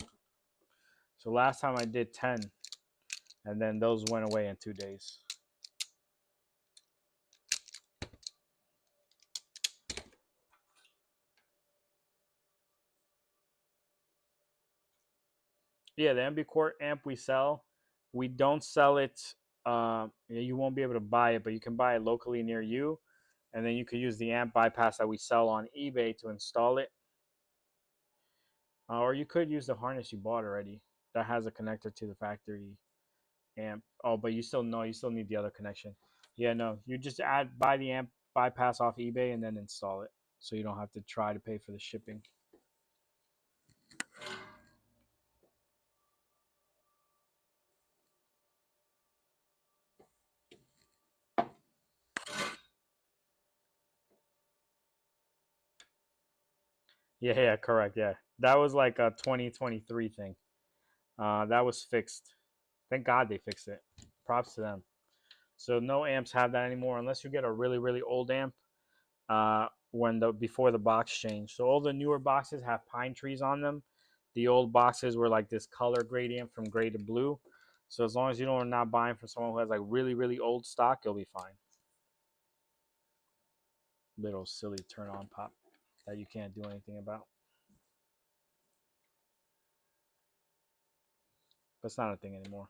So last time I did 10, and then those went away in 2 days. Yeah, the MB Quart amp we sell, we don't sell it. You won't be able to buy it, but you can buy it locally near you. and then you could use the amp bypass that we sell on eBay to install it. Or you could use the harness you bought already that has a connector to the factory amp. Oh, but you still need the other connection. Yeah, no, you just buy the amp bypass off eBay and then install it, so you don't have to try to pay for the shipping. Yeah, correct. Yeah, that was like a 2023 thing. That was fixed. Thank God they fixed it. Props to them. So no amps have that anymore unless you get a really really old amp. Before the box change. So all the newer boxes have pine trees on them. The old boxes were like this color gradient from gray to blue. So as long as you are not buying from someone who has like really really old stock, you'll be fine. Little silly turn on pop that you can't do anything about. But it's not a thing anymore.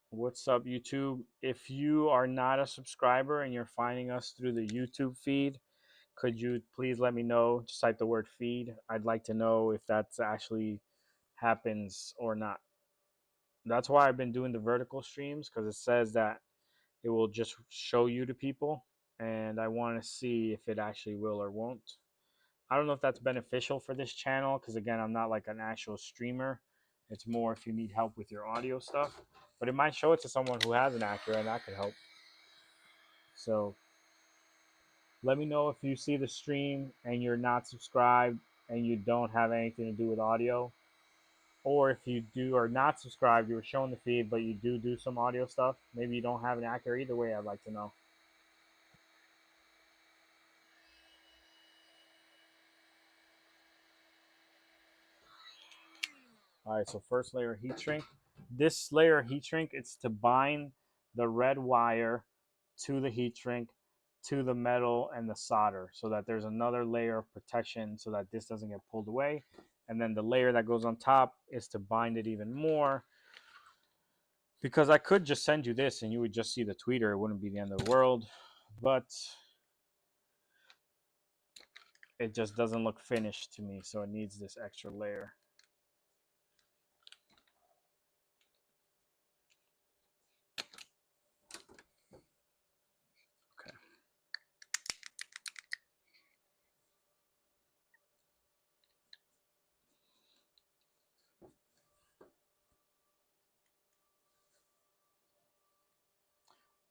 What's up, YouTube? If you are not a subscriber and you're finding us through the YouTube feed, could you please let me know? Just type the word feed. I'd like to know if that's actually happens or not. That's why I've been doing the vertical streams, because it says that it will just show you to people, and I want to see if it actually will or won't. I don't know if that's beneficial for this channel, because again, I'm not like an actual streamer. It's more if you need help with your audio stuff, but it might show it to someone who has an Acura, and that could help. So let me know if you see the stream and you're not subscribed and you don't have anything to do with audio. Or if you do or not subscribed, you were showing the feed, but you do some audio stuff. Maybe you don't have an Acura. Either way, I'd like to know. All right, so first layer heat shrink. This layer heat shrink, it's to bind the red wire to the heat shrink, to the metal and the solder, so that there's another layer of protection so that this doesn't get pulled away. And then the layer that goes on top is to bind it even more, because I could just send you this and you would just see the tweeter. It wouldn't be the end of the world, but it just doesn't look finished to me, so it needs this extra layer. Okay.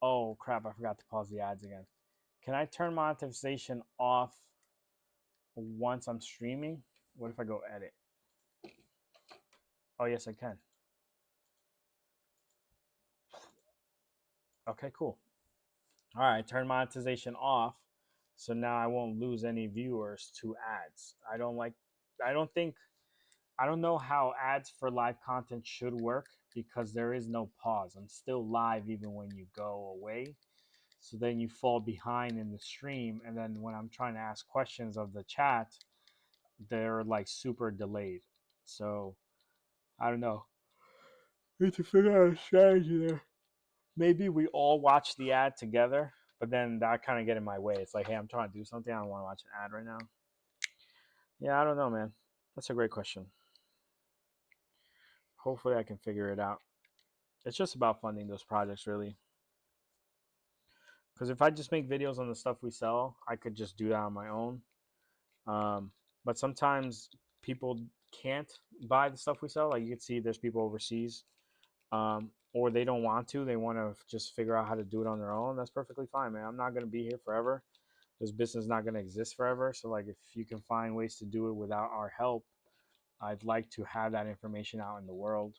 Oh crap, I forgot to pause the ads again. Can I turn monetization off once I'm streaming? What if I go edit? Oh yes, I can. Okay, cool. All right, turn monetization off, so now I won't lose any viewers to ads. I don't know how ads for live content should work, because there is no pause. I'm still live even when you go away. So then you fall behind in the stream, and then when I'm trying to ask questions of the chat, they're like super delayed. So I don't know. We need to figure out a strategy there. Maybe we all watch the ad together, but then that kind of get in my way. It's like, hey, I'm trying to do something. I don't want to watch an ad right now. Yeah, I don't know, man. That's a great question. Hopefully I can figure it out. It's just about funding those projects, really. Because if I just make videos on the stuff we sell, I could just do that on my own. But sometimes people can't buy the stuff we sell. Like you can see, there's people overseas, or they don't want to. They want to just figure out how to do it on their own. That's perfectly fine, man. I'm not going to be here forever. This business is not going to exist forever. So, like, if you can find ways to do it without our help, I'd like to have that information out in the world.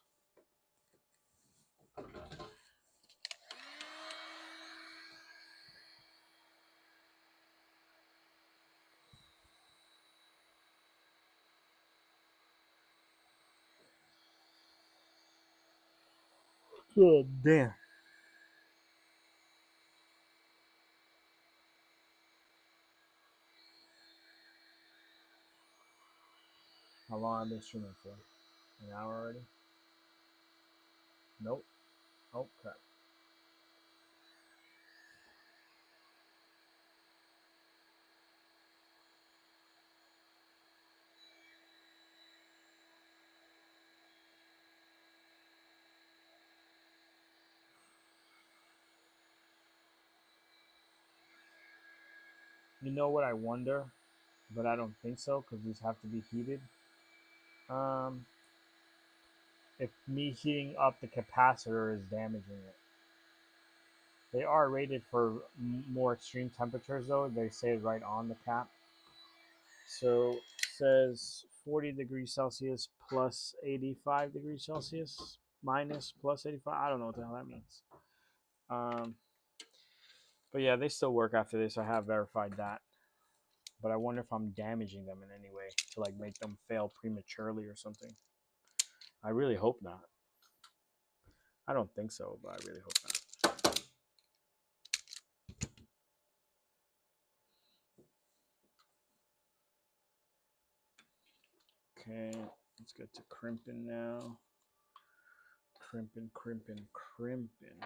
Oh, damn. How long have I been streaming for? An hour already? Nope. Oh, crap. You know what I wonder, but I don't think so because these have to be heated. Um, if me heating up the capacitor is damaging it. They are rated for more extreme temperatures though. They say it right on the cap. So it says 40 degrees Celsius plus 85 degrees Celsius minus plus 85. I don't know what the hell that means. Um, but yeah, they still work after this. I have verified that. But I wonder if I'm damaging them in any way to like make them fail prematurely or something. I really hope not. I don't think so, but I really hope not. Okay, let's get to crimping now. Crimping, crimping, crimping.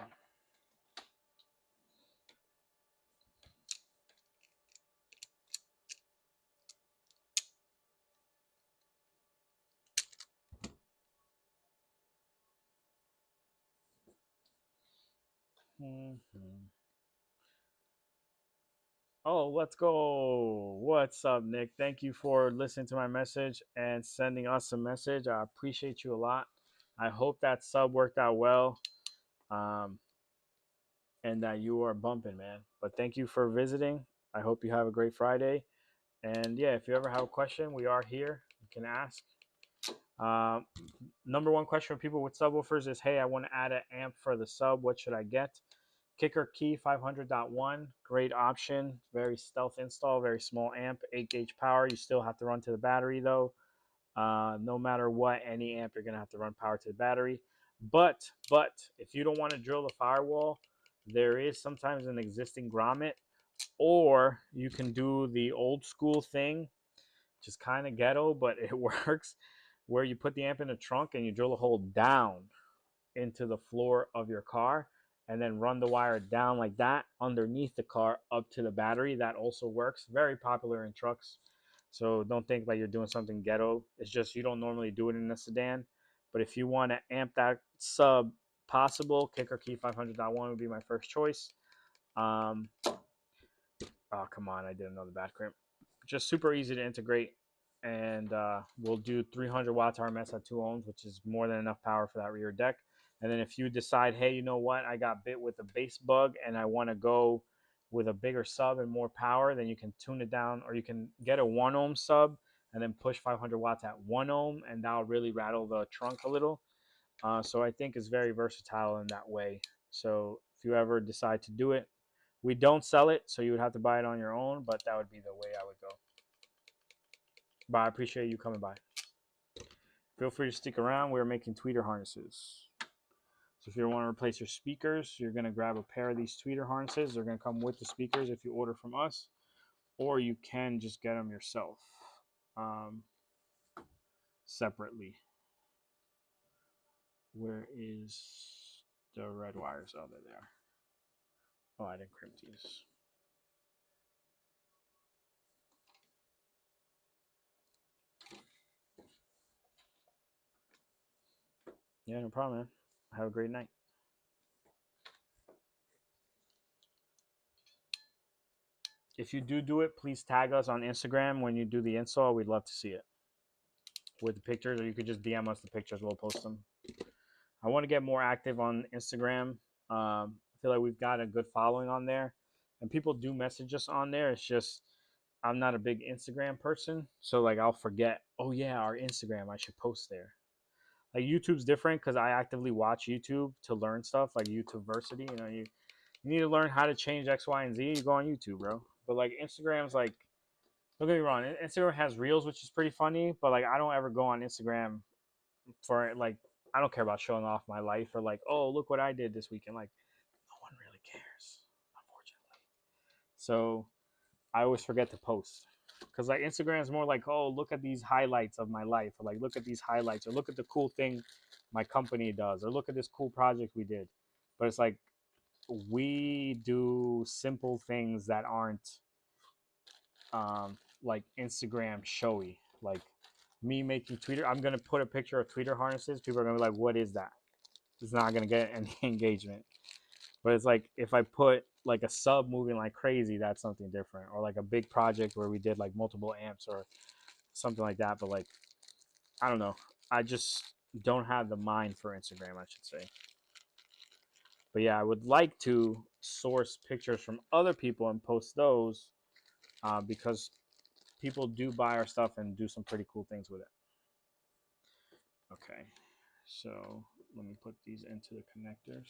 Mm-hmm. Oh, let's go. What's up, Nick? Thank you for listening to my message and sending us a message. I appreciate you a lot. I hope that sub worked out well, um, and that you are bumping, man. But thank you for visiting. I hope you have a great Friday. And yeah, if you ever have a question, we are here. You can ask. Um, Number one question for people with subwoofers is, hey, I want to add an amp for the sub. What should I get? Kicker Key 500.1, great option. Very stealth install, very small amp, 8 gauge power. You still have to run to the battery though. No matter what, any amp, you're going to have to run power to the battery. But if you don't want to drill the firewall, there is sometimes an existing grommet, or you can do the old school thing, which is kind of ghetto, but it works, where you put the amp in the trunk and you drill a hole down into the floor of your car and then run the wire down like that underneath the car up to the battery. That also works. Very popular in trucks. So don't think like you're doing something ghetto. It's just you don't normally do it in a sedan. But if you want to amp that sub possible, Kicker Key 500.1 would be my first choice. Oh, come on. I didn't know the back crimp. Just super easy to integrate. And we'll do 300 watts RMS at 2 ohms, which is more than enough power for that rear deck. And then if you decide, hey, you know what? I got bit with a bass bug and I want to go with a bigger sub and more power, then you can tune it down, or you can get a 1 ohm sub and then push 500 watts at 1 ohm, and that'll really rattle the trunk a little. So I think it's very versatile in that way. So if you ever decide to do it, we don't sell it, so you would have to buy it on your own, but that would be the way I would go. But I appreciate you coming by. Feel free to stick around. We're making tweeter harnesses. So if you want to replace your speakers, you're going to grab a pair of these tweeter harnesses. They're going to come with the speakers if you order from us, or you can just get them yourself separately. Where is the red wires? Oh, they're there. Oh, I didn't crimp these. Yeah, no problem, man. Have a great night. If you do it, please tag us on Instagram when you do the install. We'd love to see it with the pictures, or you could just DM us the pictures. We'll post them. I want to get more active on Instagram. I feel like we've got a good following on there, and people do message us on there. It's just I'm not a big Instagram person, so like I'll forget. Oh yeah, our Instagram. I should post there. Like YouTube's different because I actively watch YouTube to learn stuff, like YouTube Versity. You know, you need to learn how to change X, Y, and Z. You go on YouTube, bro. But like Instagram's like, don't get me wrong, Instagram has Reels, which is pretty funny. But like I don't ever go on Instagram for like, I don't care about showing off my life or like, oh, look what I did this weekend. Like, no one really cares, unfortunately. So I always forget to post because like Instagram is more like, oh, look at these highlights of my life, or like look at these highlights, or look at the cool thing my company does, or look at this cool project we did. But it's like we do simple things that aren't like Instagram showy. Like me making tweeter, I'm gonna put a picture of tweeter harnesses. People are gonna be like, "What is that?" It's not gonna get any engagement. But it's like if I put like a sub moving like crazy, that's something different. Or like a big project where we did like multiple amps or something like that. But like I don't know. I just don't have the mind for Instagram, I should say. But yeah, I would like to source pictures from other people and post those because people do buy our stuff and do some pretty cool things with it. Okay, so let me put these into the connectors.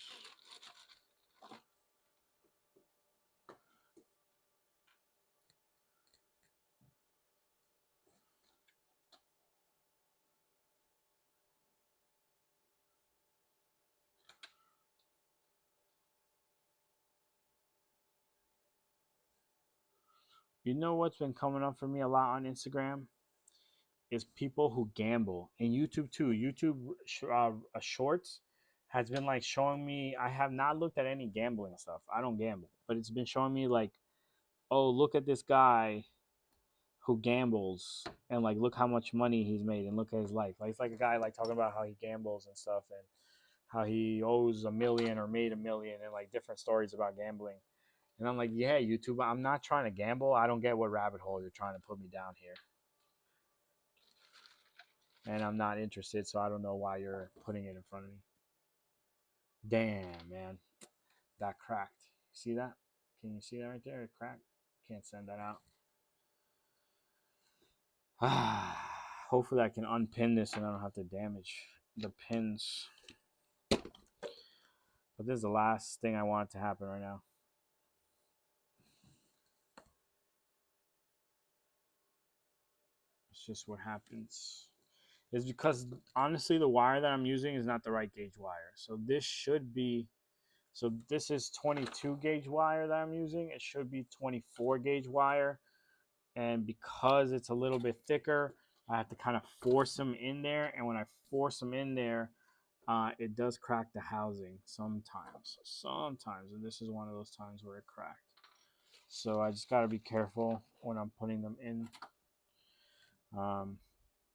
You know what's been coming up for me a lot on Instagram is people who gamble, and YouTube too. YouTube Shorts has been like showing me. I have not looked at any gambling stuff. I don't gamble, but it's been showing me like, oh, look at this guy who gambles, and like look how much money he's made, and look at his life. Like it's like a guy like talking about how he gambles and stuff, and how he owes 1 million or made 1 million, and like different stories about gambling. And I'm like, yeah, YouTube, I'm not trying to gamble. I don't get what rabbit hole you're trying to put me down here. And I'm not interested, so I don't know why you're putting it in front of me. Damn, man. That cracked. See that? Can you see that right there? It cracked. Can't send that out. Hopefully I can unpin this and I don't have to damage the pins. But this is the last thing I want to happen right now. It's just what happens. Is because honestly the wire that I'm using is not the right gauge wire. So this should be, so this is 22 gauge wire that I'm using. It should be 24 gauge wire. And because it's a little bit thicker, I have to kind of force them in there. And when I force them in there, it does crack the housing sometimes. Sometimes. And this is one of those times where it cracked. So I just got to be careful when I'm putting them in.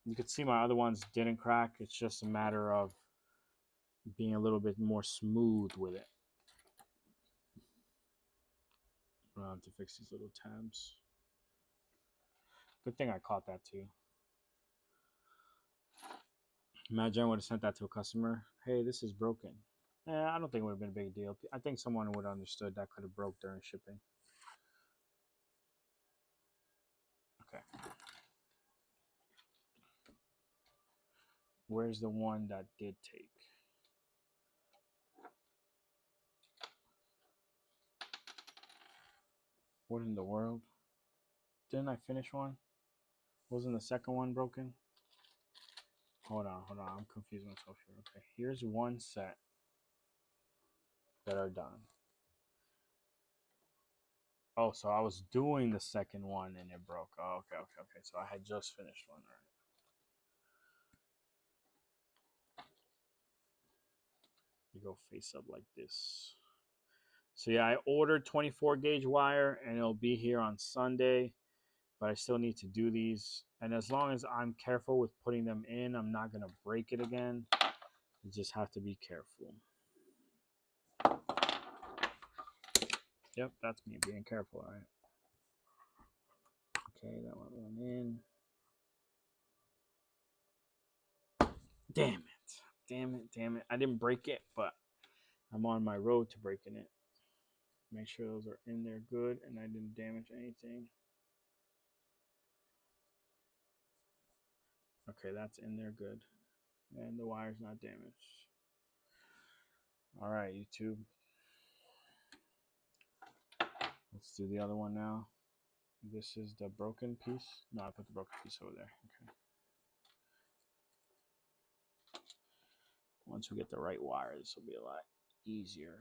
You can see my other ones didn't crack. It's just a matter of being a little bit more smooth with it. To fix these little tabs. Good thing I caught that too. Imagine I would have sent that to a customer. Hey, this is broken. I don't think it would have been a big deal. I think someone would have understood that could have broke during shipping. Okay. Where's the one that did take? What in the world? Didn't I finish one? Wasn't the second one broken? Hold on. I'm confusing myself here. Okay, here's one set that are done. Oh, so I was doing the second one and it broke. Oh, okay. So I had just finished one. All right. You go face up like this. So yeah, I ordered 24 gauge wire and it'll be here on Sunday, but I still need to do these. And as long as I'm careful with putting them in, I'm not going to break it again. You just have to be careful. Yep, that's me being careful, all right? Okay, that one in. Damn it. I didn't break it, but I'm on my road to breaking it. Make sure those are in there good and I didn't damage anything. Okay, that's in there good. And the wire's not damaged. All right, YouTube. Let's do the other one now. This is the broken piece. No, I put the broken piece over there. Okay. Once we get the right wire, this will be a lot easier.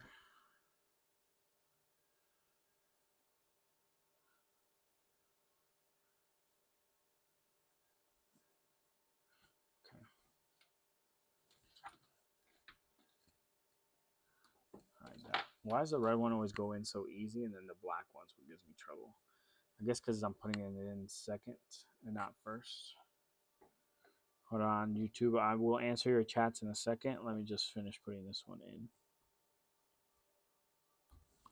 Okay. Why does the red one always go in so easy and then the black one's what gives me trouble? I guess because I'm putting it in second and not first. Hold on, YouTube. I will answer your chats in a second. Let me just finish putting this one in.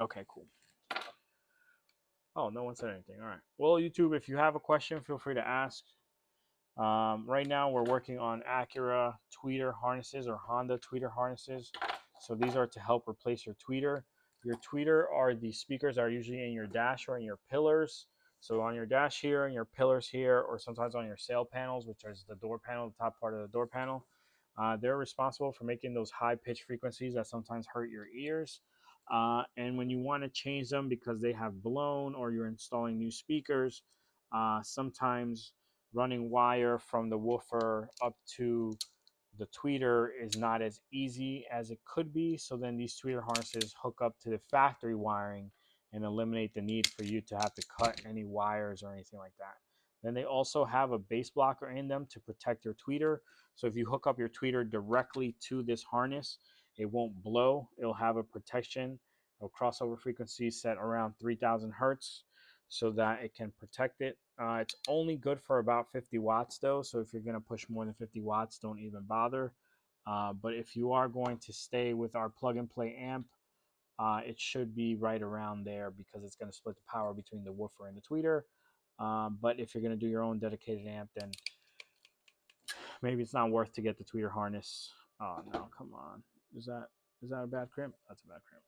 Okay, cool. Oh, no one said anything. All right. Well, YouTube, if you have a question, feel free to ask. Right now, we're working on Acura tweeter harnesses or Honda tweeter harnesses. So these are to help replace your tweeter. Your tweeter are the speakers that are usually in your dash or in your pillars. So on your dash here, and your pillars here, or sometimes on your sail panels, which is the door panel, the top part of the door panel. They're responsible for making those high-pitched frequencies that sometimes hurt your ears. And when you want to change them because they have blown or you're installing new speakers, sometimes running wire from the woofer up to the tweeter is not as easy as it could be. So then these tweeter harnesses hook up to the factory wiring and eliminate the need for you to have to cut any wires or anything like that. Then they also have a base blocker in them to protect your tweeter. So if you hook up your tweeter directly to this harness, it won't blow. It'll have a protection, a crossover frequency set around 3000 hertz so that it can protect it. It's only good for about 50 watts though. So if you're going to push more than 50 watts, don't even bother. But if you are going to stay with our plug and play amp, it should be right around there because it's going to split the power between the woofer and the tweeter. But if you're going to do your own dedicated amp, then maybe it's not worth to get the tweeter harness. Oh no, come on. Is that a bad crimp? That's a bad crimp.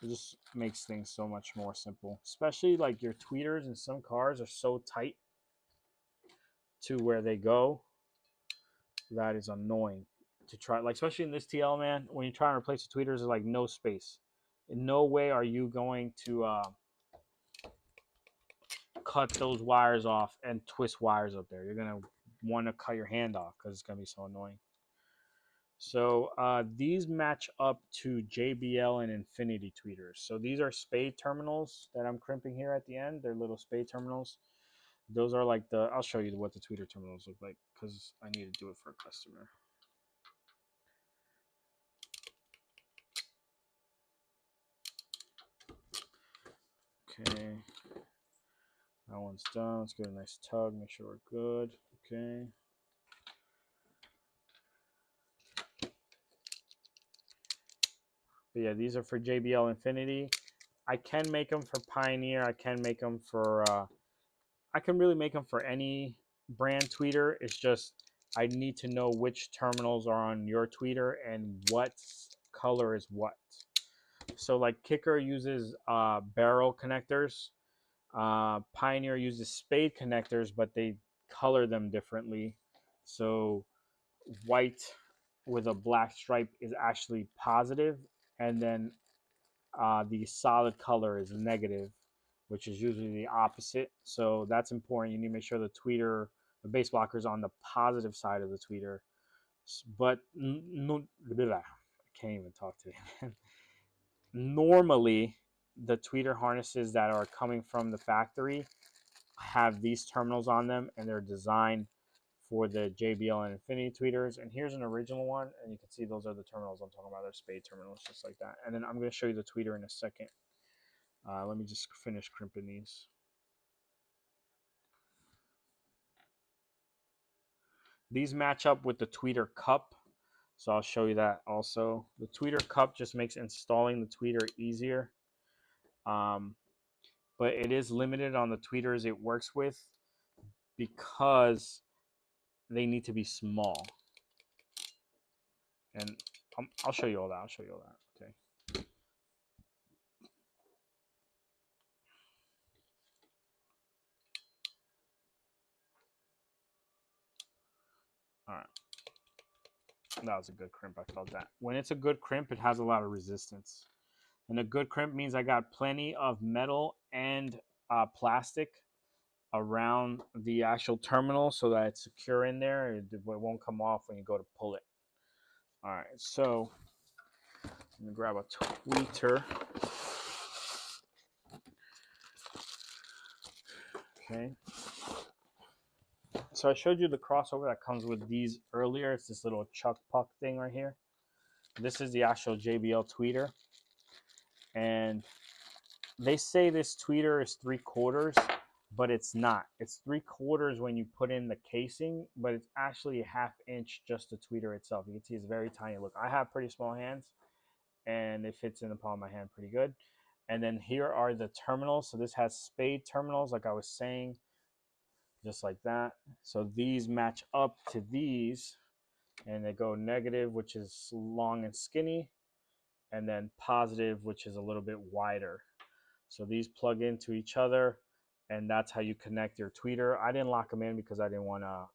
It just makes things so much more simple. Especially like your tweeters in some cars are so tight to where they go. That is annoying to try. Like especially in this TL, man, when you try and replace the tweeters, there's like no space. In no way are you going to cut those wires off and twist wires up there. You're going to want to cut your hand off because it's going to be so annoying. So these match up to JBL and Infinity tweeters. So these are spade terminals that I'm crimping here at the end. They're little spade terminals. Those are like the, I'll show you what the tweeter terminals look like because I need to do it for a customer. Okay. That one's done. Let's give it a nice tug. Make sure we're good. Okay. But yeah, these are for JBL Infinity. I can make them for Pioneer. I can make them for, I can really make them for any brand tweeter. It's just I need to know which terminals are on your tweeter and what color is what. So like Kicker uses barrel connectors. Pioneer uses spade connectors, but they color them differently. So white with a black stripe is actually positive, and then the solid color is negative, which is usually the opposite. So that's important. You need to make sure the tweeter, the base blocker is on the positive side of the tweeter. But no, I can't even talk today, man. Normally, the tweeter harnesses that are coming from the factory have these terminals on them, and they're designed for the JBL and Infinity tweeters. And here's an original one, and you can see those are the terminals I'm talking about. They're spade terminals, just like that. And then I'm going to show you the tweeter in a second. Let me just finish crimping these. These match up with the tweeter cup, so I'll show you that also. The tweeter cup just makes installing the tweeter easier. But it is limited on the tweeters it works with because they need to be small. And I'll show you all that. I'll show you all that. Okay. All right. That was a good crimp. I felt that. When it's a good crimp, it has a lot of resistance. And a good crimp means I got plenty of metal and plastic around the actual terminal so that it's secure in there. It won't come off when you go to pull it. All right, so I'm gonna grab a tweeter. Okay. So I showed you the crossover that comes with these earlier. It's this little Chuck Puck thing right here. This is the actual JBL tweeter. And they say this tweeter is 3/4, but it's not. It's 3/4 when you put in the casing, but it's actually a 1/2 inch just the tweeter itself. You can see it's very tiny. Look, I have pretty small hands, and it fits in the palm of my hand pretty good. And then here are the terminals. So this has spade terminals, like I was saying, just like that. So these match up to these, and they go negative, which is long and skinny, and then positive, which is a little bit wider. So these plug into each other, and that's how you connect your tweeter. I didn't lock them in because I didn't want to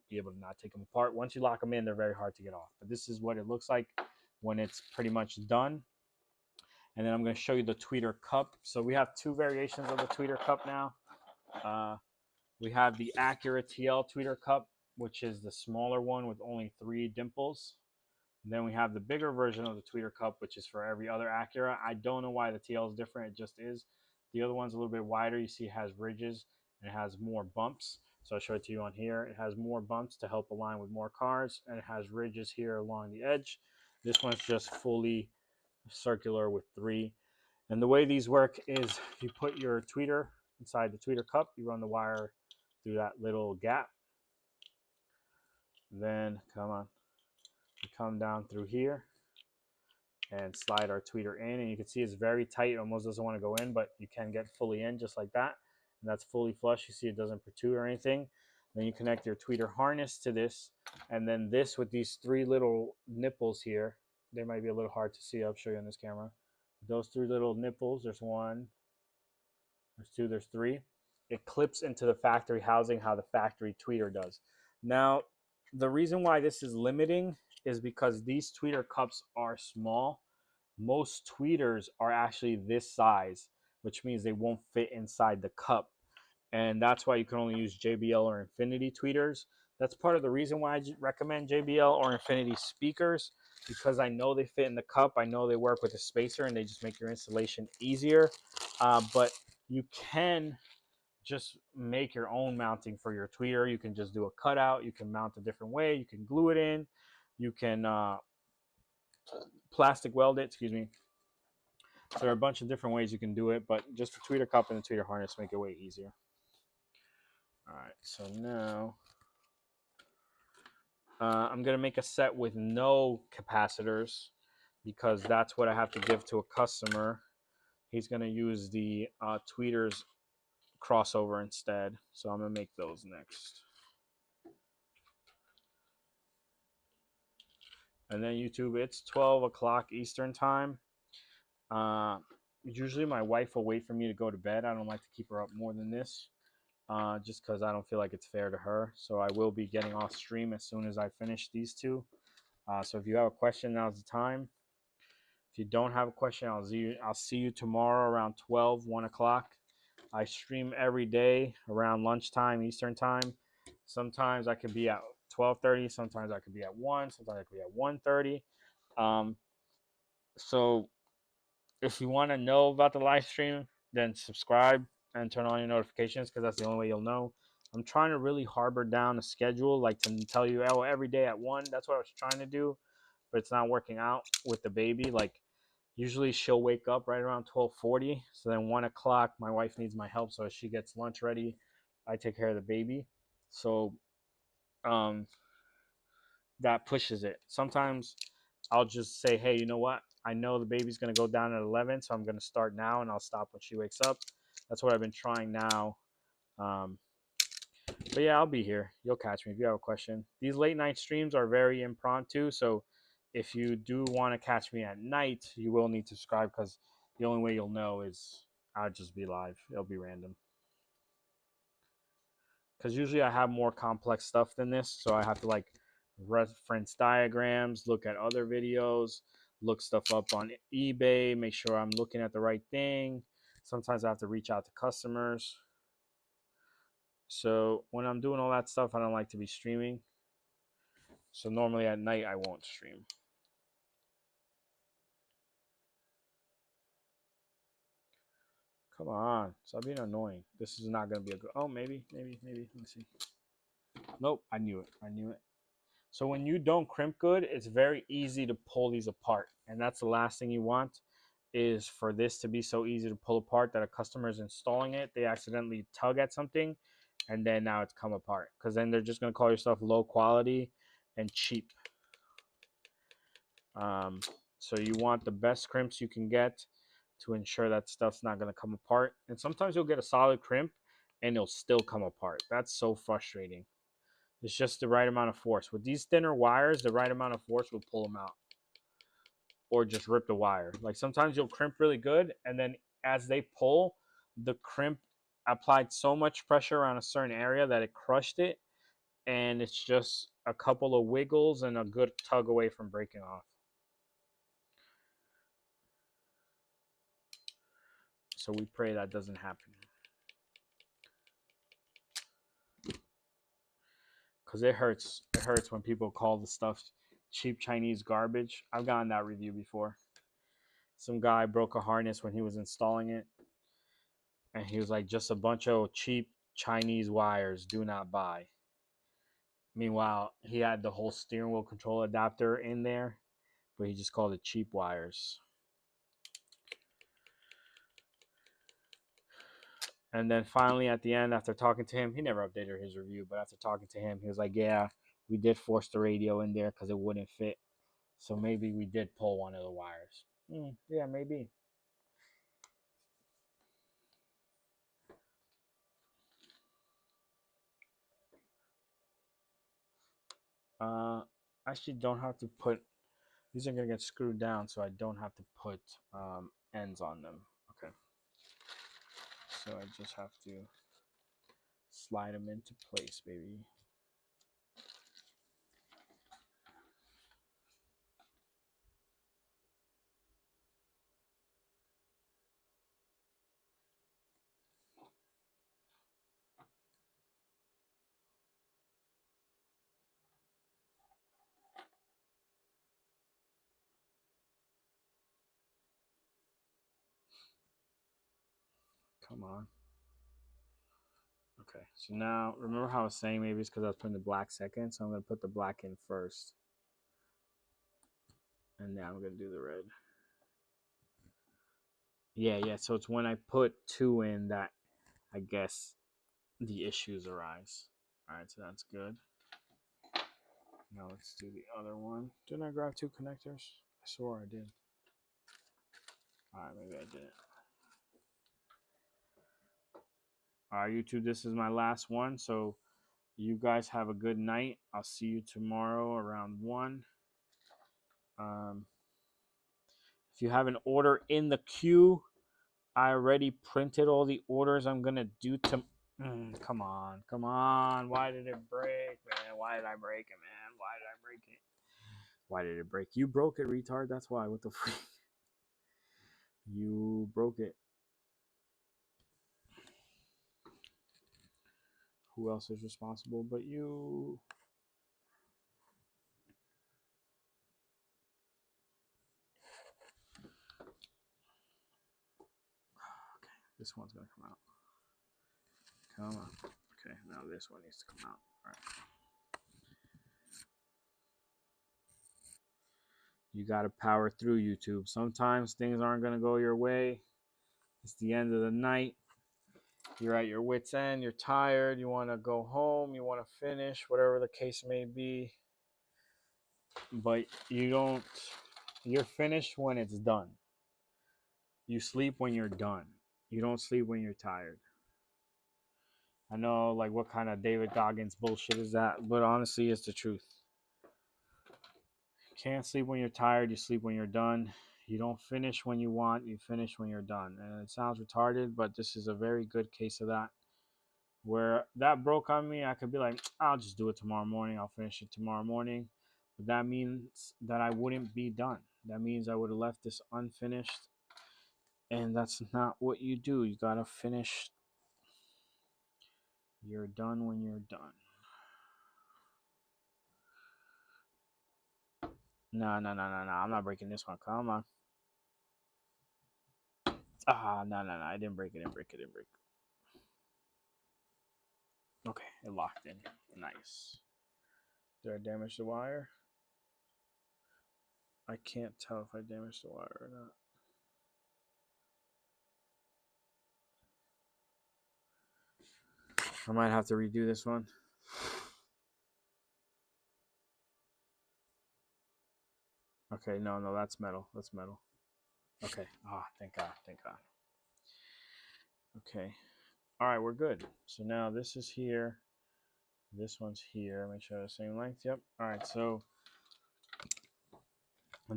be able to not take them apart. Once you lock them in, they're very hard to get off. But this is what it looks like when it's pretty much done. And then I'm going to show you the tweeter cup. So we have two variations of the tweeter cup now. We have the Acura TL tweeter cup, which is the smaller one with only 3 dimples. And then we have the bigger version of the tweeter cup, which is for every other Acura. I don't know why the TL is different. It just is. The other one's a little bit wider. You see it has ridges and it has more bumps. So I'll show it to you on here. It has more bumps to help align with more cars, and it has ridges here along the edge. This one's just fully circular with 3. And the way these work is you put your tweeter inside the tweeter cup. You run the wire through that little gap. Then, come on, we come down through here and slide our tweeter in, and you can see it's very tight. It almost doesn't want to go in, but you can get fully in just like that, and that's fully flush. You see it doesn't protrude or anything. Then you connect your tweeter harness to this, and then this with these 3 little nipples here. They might be a little hard to see. I'll show you on this camera. Those 3 little nipples, there's 1, there's 2, there's 3. It clips into the factory housing how the factory tweeter does. Now, the reason why this is limiting is because these tweeter cups are small. Most tweeters are actually this size, which means they won't fit inside the cup. And that's why you can only use JBL or Infinity tweeters. That's part of the reason why I recommend JBL or Infinity speakers, because I know they fit in the cup. I know they work with a spacer, and they just make your installation easier. But you can just make your own mounting for your tweeter. You can just do a cutout. You can mount a different way. You can glue it in. You can plastic weld it, excuse me. So there are a bunch of different ways you can do it, but just the tweeter cup and the tweeter harness make it way easier. All right, so now I'm going to make a set with no capacitors because that's what I have to give to a customer. He's going to use the tweeters crossover instead, so I'm going to make those next. And then YouTube, it's 12 o'clock Eastern time. Usually my wife will wait for me to go to bed. I don't like to keep her up more than this, just because I don't feel like it's fair to her. So I will be getting off stream as soon as I finish these 2. So if you have a question, now's the time. If you don't have a question, I'll see you tomorrow around 12, 1 o'clock. I stream every day around lunchtime Eastern time. Sometimes I could be at 12:30. Sometimes I could be at 1. Sometimes I could be at 1:30. So if you want to know about the live stream, then subscribe and turn on your notifications, because that's the only way you'll know. I'm trying to really harbor down a schedule, like to tell you, oh, every day at 1. That's what I was trying to do, but it's not working out with the baby. Like, usually she'll wake up right around 12:40. So then 1 o'clock, my wife needs my help. So as she gets lunch ready, I take care of the baby. So that pushes it. Sometimes I'll just say, hey, you know what? I know the baby's going to go down at 11, so I'm going to start now, and I'll stop when she wakes up. That's what I've been trying now. But yeah, I'll be here. You'll catch me if you have a question. These late night streams are very impromptu, so if you do want to catch me at night, you will need to subscribe, because the only way you'll know is I'll just be live. It'll be random. Because usually I have more complex stuff than this, so I have to like reference diagrams, look at other videos, look stuff up on eBay, make sure I'm looking at the right thing. Sometimes I have to reach out to customers. So when I'm doing all that stuff, I don't like to be streaming. So normally at night I won't stream. Come on, stop being annoying. This is not going to be a good... Oh, maybe. Let me see. Nope, I knew it. I knew it. So when you don't crimp good, it's very easy to pull these apart. And that's the last thing you want, is for this to be so easy to pull apart that a customer is installing it, they accidentally tug at something, and then now it's come apart. Because then they're just going to call your stuff low quality and cheap. Um, so you want the best crimps you can get to ensure that stuff's not going to come apart. And sometimes you'll get a solid crimp and it'll still come apart. That's so frustrating. It's just the right amount of force. With these thinner wires, the right amount of force will pull them out or just rip the wire. Like sometimes you'll crimp really good, and then as they pull, the crimp applied so much pressure around a certain area that it crushed it, and it's just a couple of wiggles and a good tug away from breaking off. So we pray that doesn't happen. Because it hurts. It hurts when people call the stuff cheap Chinese garbage. I've gotten that review before. Some guy broke a harness when he was installing it, and he was like, just a bunch of cheap Chinese wires, do not buy. Meanwhile, he had the whole steering wheel control adapter in there, but he just called it cheap wires. And then finally at the end, after talking to him, he never updated his review, but after talking to him, he was like, yeah, we did force the radio in there because it wouldn't fit. So maybe we did pull one of the wires. Yeah, maybe. I actually don't have to put, these are going to get screwed down, so I don't have to put ends on them. Okay. So I just have to slide them into place, baby. Come on. Okay, so now remember how I was saying maybe it's because I was putting the black second, so I'm going to put the black in first. And now I'm going to do the red. Yeah, so it's when I put two in that I guess the issues arise. Alright, so that's good. Now let's do the other one. Didn't I grab two connectors? I swore I did. Alright, maybe I didn't. Alright, YouTube, this is my last one, so you guys have a good night. I'll see you tomorrow around 1. If you have an order in the queue, I already printed all the orders I'm going to do to... come on. Why did it break, man? Why did I break it, man? Why did I break it? Why did it break? You broke it, retard. That's why. What the freak? You broke it. Who else is responsible but you? Okay, this one's going to come out. Come on. Okay, now this one needs to come out. All right. You got to power through, YouTube. Sometimes things aren't going to go your way. It's the end of the night. You're at your wit's end. You're tired. You want to go home. You want to finish, whatever the case may be. But you don't. You're finished when it's done. You sleep when you're done. You don't sleep when you're tired. I know, like, what kind of David Goggins bullshit is that? But honestly, it's the truth. You can't sleep when you're tired. You sleep when you're done. You don't finish when you want. You finish when you're done. And it sounds retarded, but this is a very good case of that. Where that broke on me, I could be like, I'll just do it tomorrow morning. I'll finish it tomorrow morning. But that means that I wouldn't be done. That means I would have left this unfinished. And that's not what you do. You got to finish. You're done when you're done. No. I'm not breaking this one. Come on. No. I didn't break it. Okay, it locked in. Nice. Did I damage the wire? I can't tell if I damaged the wire or not. I might have to redo this one. Okay, no, that's metal. That's metal. Okay. Ah, thank God. Thank God. Okay. All right, we're good. So now this is here. This one's here. Make sure they're the same length. Yep. All right, so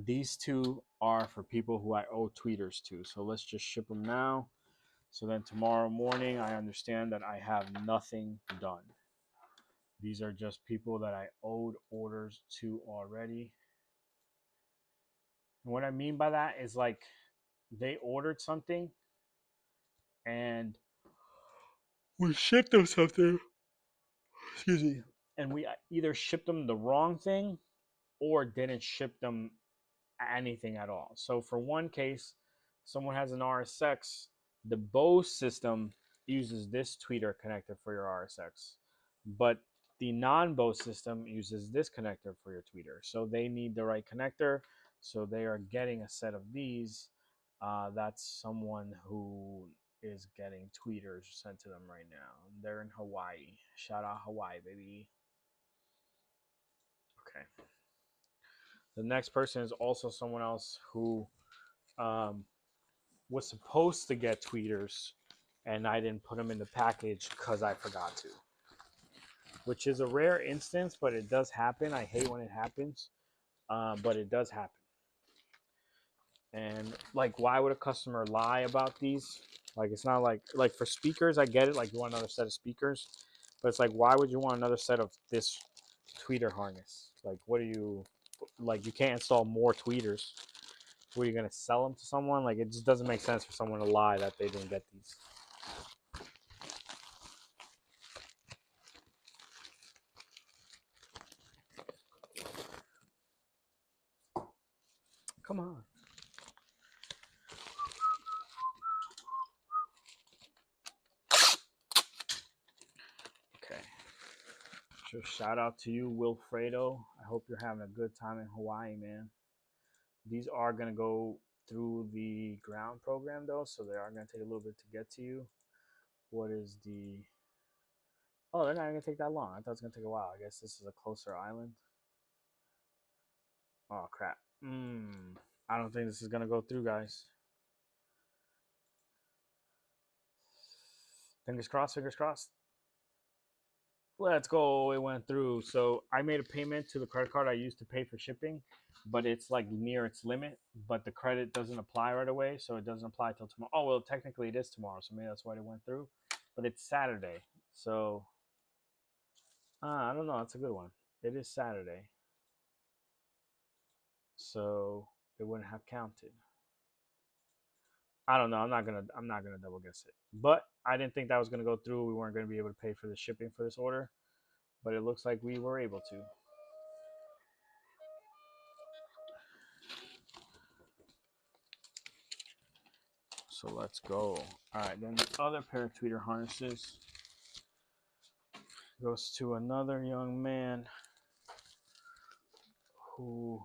these two are for people who I owe tweeters to. So let's just ship them now. So then tomorrow morning, I understand that I have nothing done. These are just people that I owed orders to already. And what I mean by that is like they ordered something and we shipped them something. Excuse me. And we either shipped them the wrong thing or didn't ship them anything at all. So for one case, someone has an RSX, the Bose system uses this tweeter connector for your RSX, but the non-Bose system uses this connector for your tweeter. So they need the right connector. So they are getting a set of these. That's someone who is getting tweeters sent to them right now. They're in Hawaii. Shout out Hawaii, baby. Okay. The next person is also someone else who was supposed to get tweeters, and I didn't put them in the package because I forgot to, which is a rare instance, but it does happen. I hate when it happens, but it does happen. And like, why would a customer lie about these? Like, it's not like for speakers, I get it. Like, you want another set of speakers, but it's like, why would you want another set of this tweeter harness? Like, what do you like? You can't install more tweeters. What are you gonna sell them to someone? Like, it just doesn't make sense for someone to lie that they didn't get these. Come on. Okay. So shout out to you, Wilfredo. I hope you're having a good time in Hawaii, man. These are gonna go through the ground program though, so they are gonna take a little bit to get to you. What is the? Oh, they're not gonna take that long. I thought it was gonna take a while. I guess this is a closer island. Oh crap. I don't think this is gonna go through, guys. Fingers crossed. Fingers crossed. Let's go. It went through. So I made a payment to the credit card I used to pay for shipping, but it's like near its limit. But the credit doesn't apply right away, so it doesn't apply till tomorrow. Oh well, technically it is tomorrow, so maybe that's why it went through. But it's Saturday, so I don't know. That's a good one. It is Saturday, so it wouldn't have counted. I don't know. I'm not gonna double guess it. But I didn't think that was gonna go through. We weren't gonna be able to pay for the shipping for this order, but it looks like we were able to. So let's go. All right, then the other pair of tweeter harnesses goes to another young man who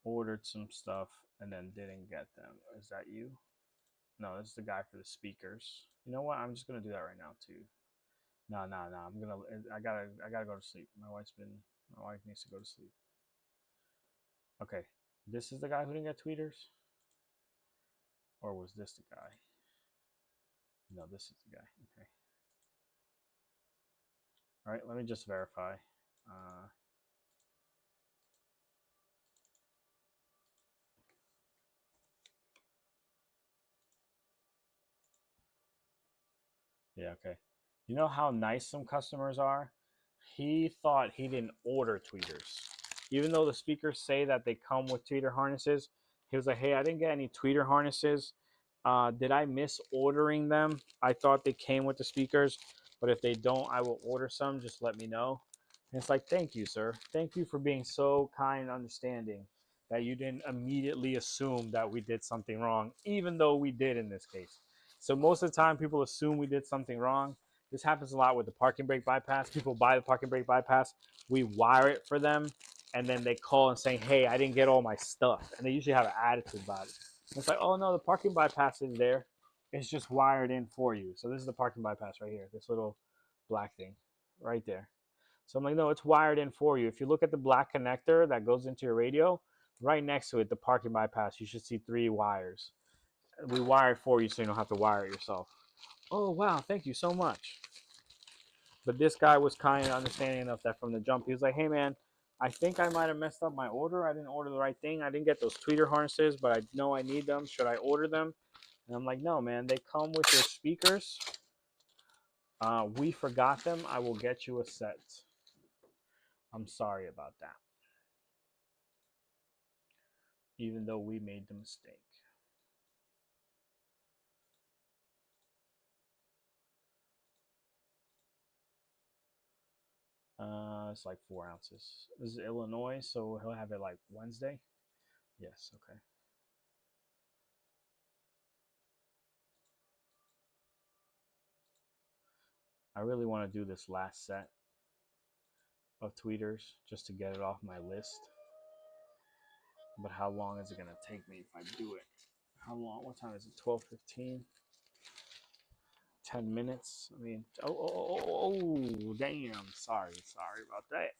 ordered some stuff and then didn't get them. Is that you? No, this is the guy for the speakers. You know what? I'm just gonna do that right now too. No. I gotta go to sleep. My wife needs to go to sleep. Okay, this is the guy who didn't get tweeters, or was this the guy? No, this is the guy. Okay. All right, let me just verify. Yeah, okay. You know how nice some customers are? He thought he didn't order tweeters. Even though the speakers say that they come with tweeter harnesses, he was like, hey, I didn't get any tweeter harnesses. Did I miss ordering them? I thought they came with the speakers, but if they don't, I will order some. Just let me know. And it's like, thank you, sir. Thank you for being so kind and understanding that you didn't immediately assume that we did something wrong, even though we did in this case. So most of the time, people assume we did something wrong. This happens a lot with the parking brake bypass. People buy the parking brake bypass. We wire it for them, and then they call and say, hey, I didn't get all my stuff. And they usually have an attitude about it. It's like, oh, no, the parking bypass is there. It's just wired in for you. So this is the parking bypass right here, this little black thing right there. So I'm like, no, it's wired in for you. If you look at the black connector that goes into your radio, right next to it, the parking bypass, you should see 3 wires. We wire it for you so you don't have to wire it yourself. Oh, wow, thank you so much. But this guy was kind of understanding enough that from the jump, he was like, hey, man, I think I might have messed up my order. I didn't order the right thing. I didn't get those tweeter harnesses, but I know I need them. Should I order them? And I'm like, no, man, they come with your speakers. We forgot them. I will get you a set. I'm sorry about that. Even though we made the mistake. It's like 4 ounces. This is Illinois, so he'll have it like Wednesday. Yes, okay. I really want to do this last set of tweeters just to get it off my list. But how long is it going to take me if I do it? How long? What time is it? 12:15. 10 minutes. I mean, oh, damn. Sorry about that.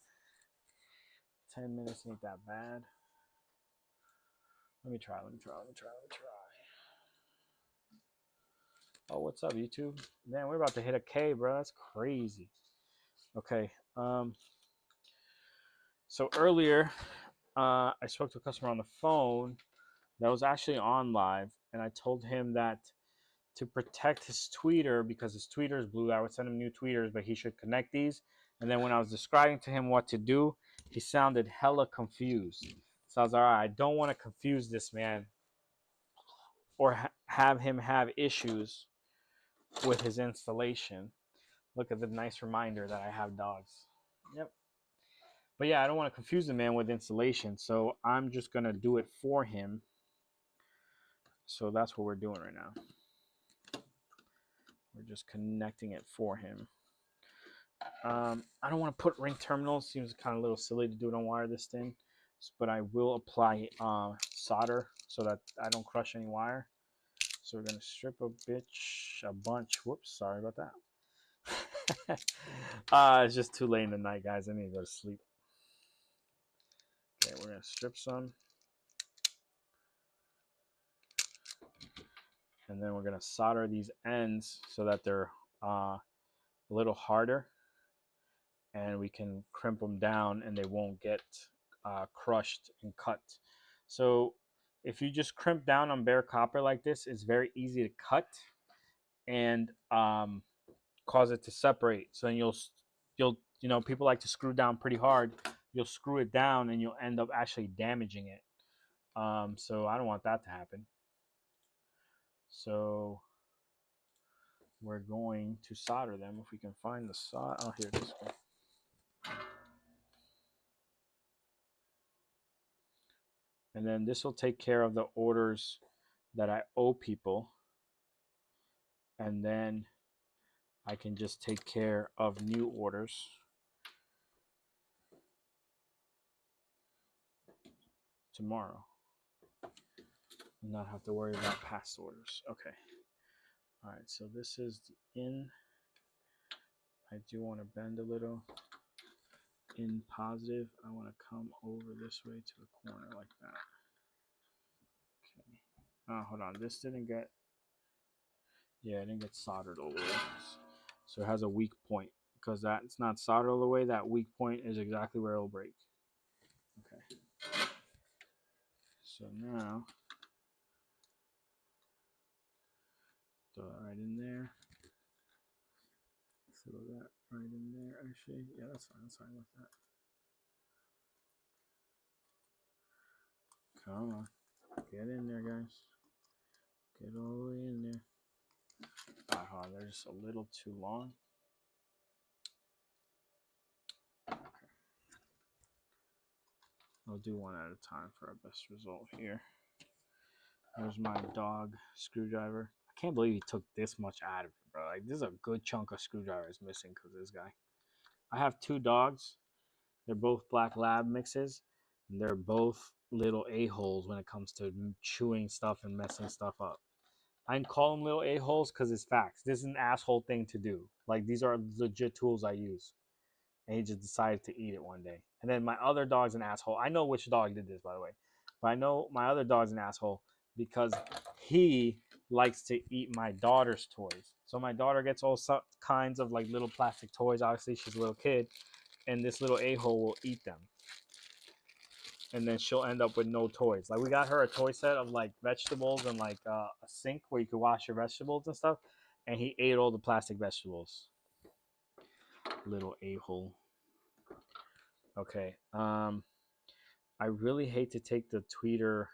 10 minutes ain't that bad. Let me try. Oh, what's up, YouTube? Man, we're about to hit a K, bro. That's crazy. Okay. So earlier, I spoke to a customer on the phone that was actually on live, and I told him that to protect his tweeter, because his tweeter is blue, I would send him new tweeters, but he should connect these. And then when I was describing to him what to do, he sounded hella confused. So I was like, all right, I don't want to confuse this man or have him have issues with his installation. Look at the nice reminder that I have dogs. Yep. But yeah, I don't want to confuse the man with installation, so I'm just going to do it for him. So that's what we're doing right now. We're just connecting it for him. I don't want to put ring terminals. Seems kind of a little silly to do it on wire this thin, but I will apply solder so that I don't crush any wire. So we're gonna strip a bunch. Whoops, sorry about that. It's just too late in the night, guys. I need to go to sleep. Okay, we're gonna strip some, and then we're gonna solder these ends so that they're a little harder, and we can crimp them down and they won't get crushed and cut. So if you just crimp down on bare copper like this, it's very easy to cut and cause it to separate. So then you'll people like to screw down pretty hard. You'll screw it down and you'll end up actually damaging it. So I don't want that to happen. So we're going to solder them if we can find the solder. Oh, here it is. And then this will take care of the orders that I owe people. And then I can just take care of new orders. Tomorrow. And not have to worry about past orders. Okay. All right, so this is the in. I do want to bend a little. In positive, I want to come over this way to the corner like that. Okay. Oh, hold on. This didn't get, yeah, it didn't get soldered all the way. So it has a weak point. Because that's not soldered all the way, that weak point is exactly where it'll break. Okay. So now, throw that right in there. Throw that right in there, actually. Yeah, that's fine. That's fine with that. Come on. Get in there, guys. Get all the way in there. They're just a little too long. Okay. I'll do one at a time for our best result here. There's my dog screwdriver. I can't believe he took this much out of it, bro. Like, this is a good chunk of screwdrivers missing because of this guy. I have 2 dogs. They're both black lab mixes. And they're both little a-holes when it comes to chewing stuff and messing stuff up. I call them little a-holes because it's facts. This is an asshole thing to do. Like, these are legit tools I use. And he just decided to eat it one day. And then my other dog's an asshole. I know which dog did this, by the way. But I know my other dog's an asshole because he likes to eat my daughter's toys. So my daughter gets all kinds of like little plastic toys. Obviously, she's a little kid. And this little a-hole will eat them. And then she'll end up with no toys. Like, we got her a toy set of like vegetables and like a sink where you could wash your vegetables and stuff. And he ate all the plastic vegetables. Little a-hole. Okay. I really hate to take the tweeter.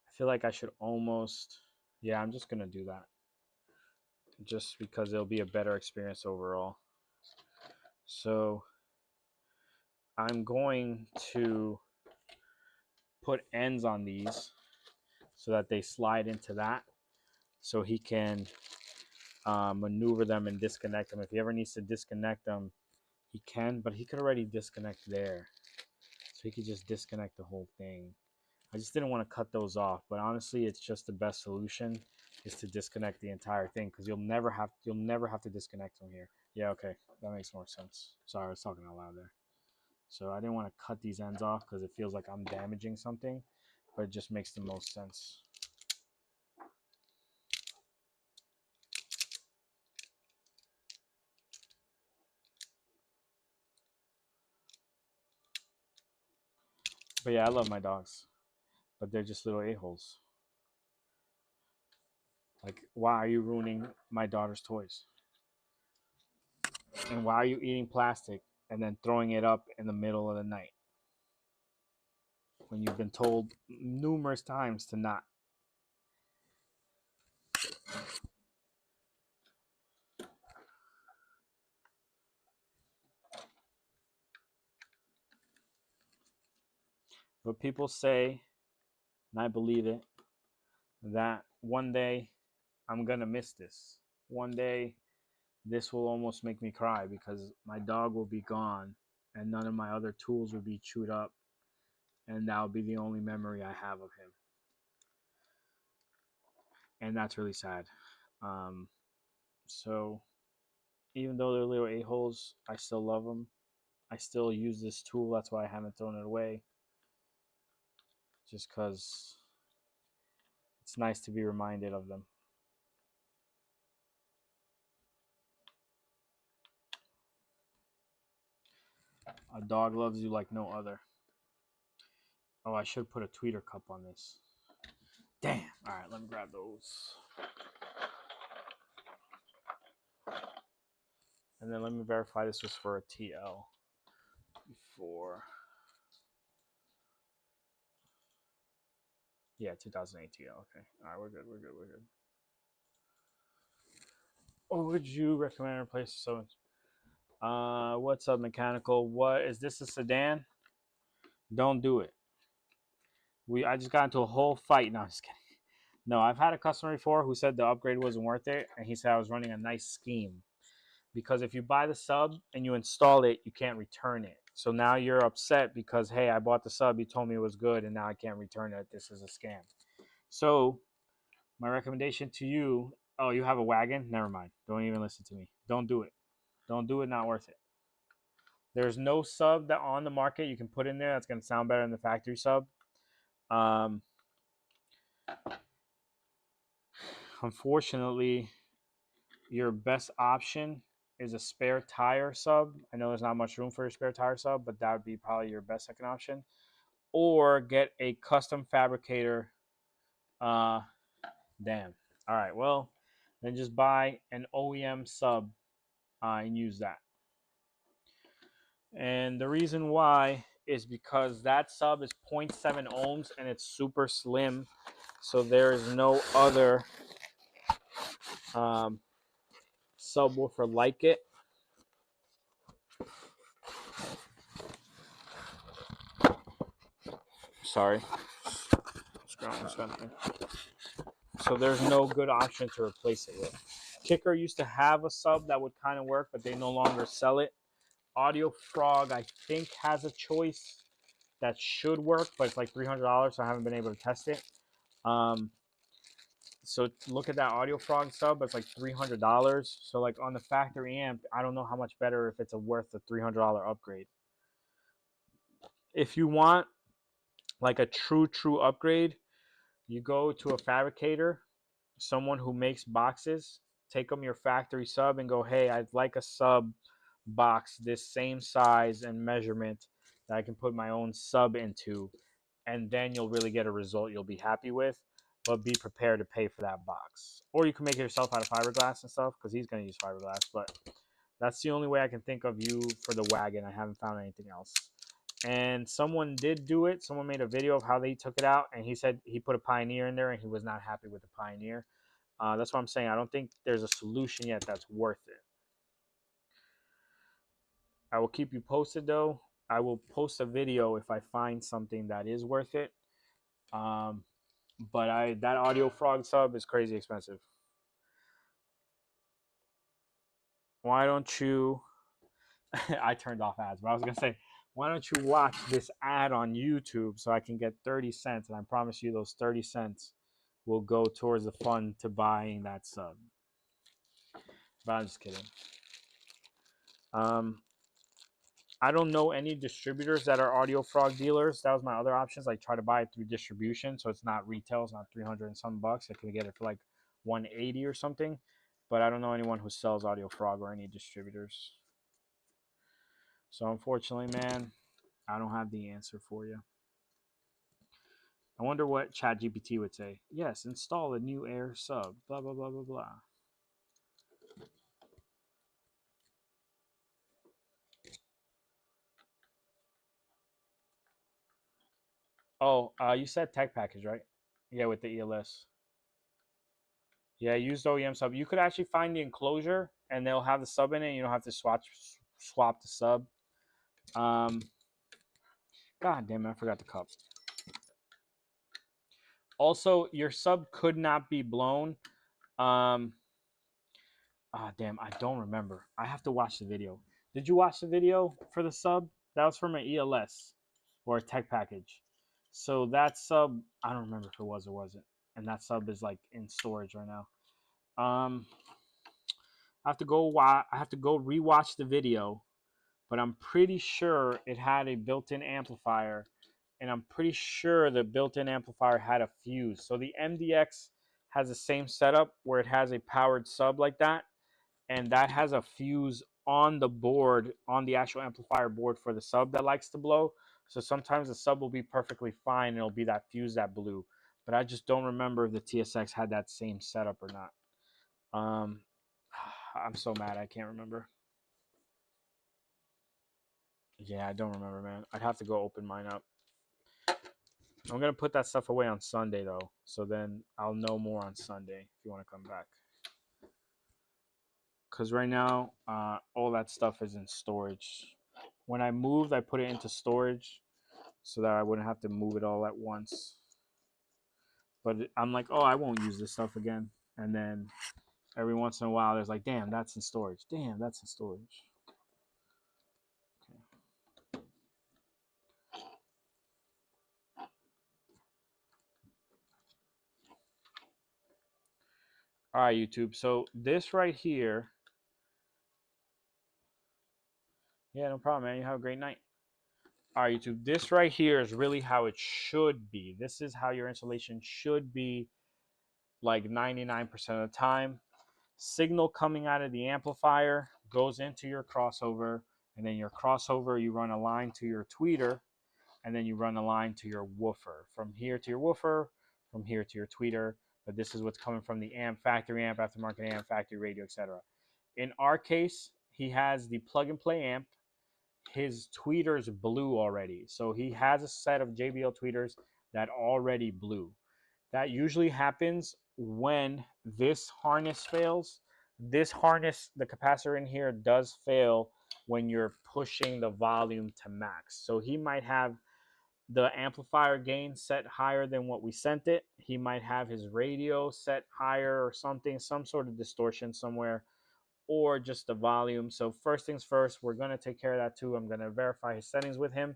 I feel like I should almost. Yeah, I'm just gonna do that. Just because it'll be a better experience overall. So I'm going to put ends on these so that they slide into that, so he can maneuver them and disconnect them. If he ever needs to disconnect them, he can, but he could already disconnect there. So he could just disconnect the whole thing. I just didn't want to cut those off, but honestly, it's just the best solution is to disconnect the entire thing because you'll never have to disconnect from here. Yeah, okay, that makes more sense. Sorry, I was talking out loud there. So I didn't want to cut these ends off because it feels like I'm damaging something, but it just makes the most sense. But yeah, I love my dogs, but they're just little a-holes. Like, why are you ruining my daughter's toys? And why are you eating plastic and then throwing it up in the middle of the night when you've been told numerous times to not? But people say, and I believe it, that one day I'm going to miss this. One day this will almost make me cry because my dog will be gone and none of my other tools will be chewed up, and that'll be the only memory I have of him. And that's really sad. So even though they're little a-holes, I still love them. I still use this tool. That's why I haven't thrown it away. Just because it's nice to be reminded of them. A dog loves you like no other. Oh, I should put a tweeter cup on this. Damn. All right, let me grab those. And then let me verify this was for a TL before. Yeah, 2008 TL. Okay. All right, we're good. What would you recommend replace so? What's up, mechanical? What is this, a sedan? Don't do it. I just got into a whole fight. No, I'm just kidding. No, I've had a customer before who said the upgrade wasn't worth it, and he said I was running a nice scheme. Because if you buy the sub and you install it, you can't return it. So now you're upset because, hey, I bought the sub, you told me it was good, and now I can't return it. This is a scam. So my recommendation to you, oh, you have a wagon? Never mind. Don't even listen to me. Don't do it. Don't do it. Not worth it. There's no sub that on the market you can put in there that's going to sound better than the factory sub. Unfortunately, your best option is a spare tire sub. I know there's not much room for a spare tire sub, but that would be probably your best second option. Or get a custom fabricator. Damn. All right, well, then just buy an OEM sub and use that. And the reason why is because that sub is 0.7 ohms and it's super slim. So there is no other subwoofer like it. Sorry. So there's no good option to replace it with. Kicker used to have a sub that would kind of work, but they no longer sell it. Audio Frog, I think, has a choice that should work, but it's like $300, so I haven't been able to test it. So look at that Audio Frog sub, it's like $300. So like on the factory amp, I don't know how much better if it's worth the $300 upgrade. If you want like a true upgrade, you go to a fabricator, someone who makes boxes, take them your factory sub and go, hey, I'd like a sub box this same size and measurement that I can put my own sub into, and then you'll really get a result you'll be happy with, but be prepared to pay for that box. Or you can make it yourself out of fiberglass and stuff, because he's going to use fiberglass, but that's the only way I can think of you for the wagon. I haven't found anything else. And someone did do it. Someone made a video of how they took it out, and he said he put a Pioneer in there and he was not happy with the Pioneer. That's what I'm saying. I don't think there's a solution yet that's worth it. I will keep you posted, though. I will post a video if I find something that is worth it. But that Audio Frog sub is crazy expensive. Why don't you... I turned off ads, but I was going to say, why don't you watch this ad on YouTube so I can get 30 cents, and I promise you those 30 cents will go towards the fund to buying that sub. But I'm just kidding. I don't know any distributors that are Audio Frog dealers. That was my other options. Like try to buy it through distribution, so it's not retail. It's not 300 and some bucks. I could get it for like 180 or something. But I don't know anyone who sells Audio Frog or any distributors. So unfortunately, man, I don't have the answer for you. I wonder what ChatGPT would say. Yes, install a new Air sub. Blah, blah, blah, blah, blah. Oh, you said tech package, right? Yeah, with the ELS. Yeah, used OEM sub. You could actually find the enclosure, and they'll have the sub in it. You don't have to swap the sub. God damn it, I forgot the cup. Also, your sub could not be blown. Damn, I don't remember. I have to watch the video. Did you watch the video for the sub? That was from an ELS or a tech package. So that sub, I don't remember if it was or wasn't. And that sub is like in storage right now. I have to go rewatch the video, but I'm pretty sure it had a built-in amplifier, and I'm pretty sure the built-in amplifier had a fuse. So the MDX has the same setup where it has a powered sub like that, and that has a fuse on the board, on the actual amplifier board for the sub that likes to blow. So sometimes the sub will be perfectly fine, and it'll be that fuse that blew. But I just don't remember if the TSX had that same setup or not. I'm so mad I can't remember. Yeah, I don't remember, man. I'd have to go open mine up. I'm going to put that stuff away on Sunday, though. So then I'll know more on Sunday if you want to come back. Because right now, all that stuff is in storage. When I moved, I put it into storage so that I wouldn't have to move it all at once. But I'm like, oh, I won't use this stuff again. And then every once in a while, there's like, damn, that's in storage. Damn, that's in storage. Okay. All right, YouTube. So this right here. Yeah, no problem, man. You have a great night. All right, YouTube. This right here is really how it should be. This is how your installation should be, like 99% of the time. Signal coming out of the amplifier goes into your crossover, and then your crossover, you run a line to your tweeter, and then you run a line to your woofer. From here to your woofer, from here to your tweeter. But this is what's coming from the amp, factory amp, aftermarket amp, factory radio, etc. In our case, he has the plug-and-play amp. His tweeters blew already. So he has a set of JBL tweeters that already blew. That usually happens when this harness fails. This harness, the capacitor in here, does fail when you're pushing the volume to max. So he might have the amplifier gain set higher than what we sent it. He might have his radio set higher or something, some sort of distortion somewhere, or just the volume. So first things first, we're going to take care of that too. I'm going to verify his settings with him,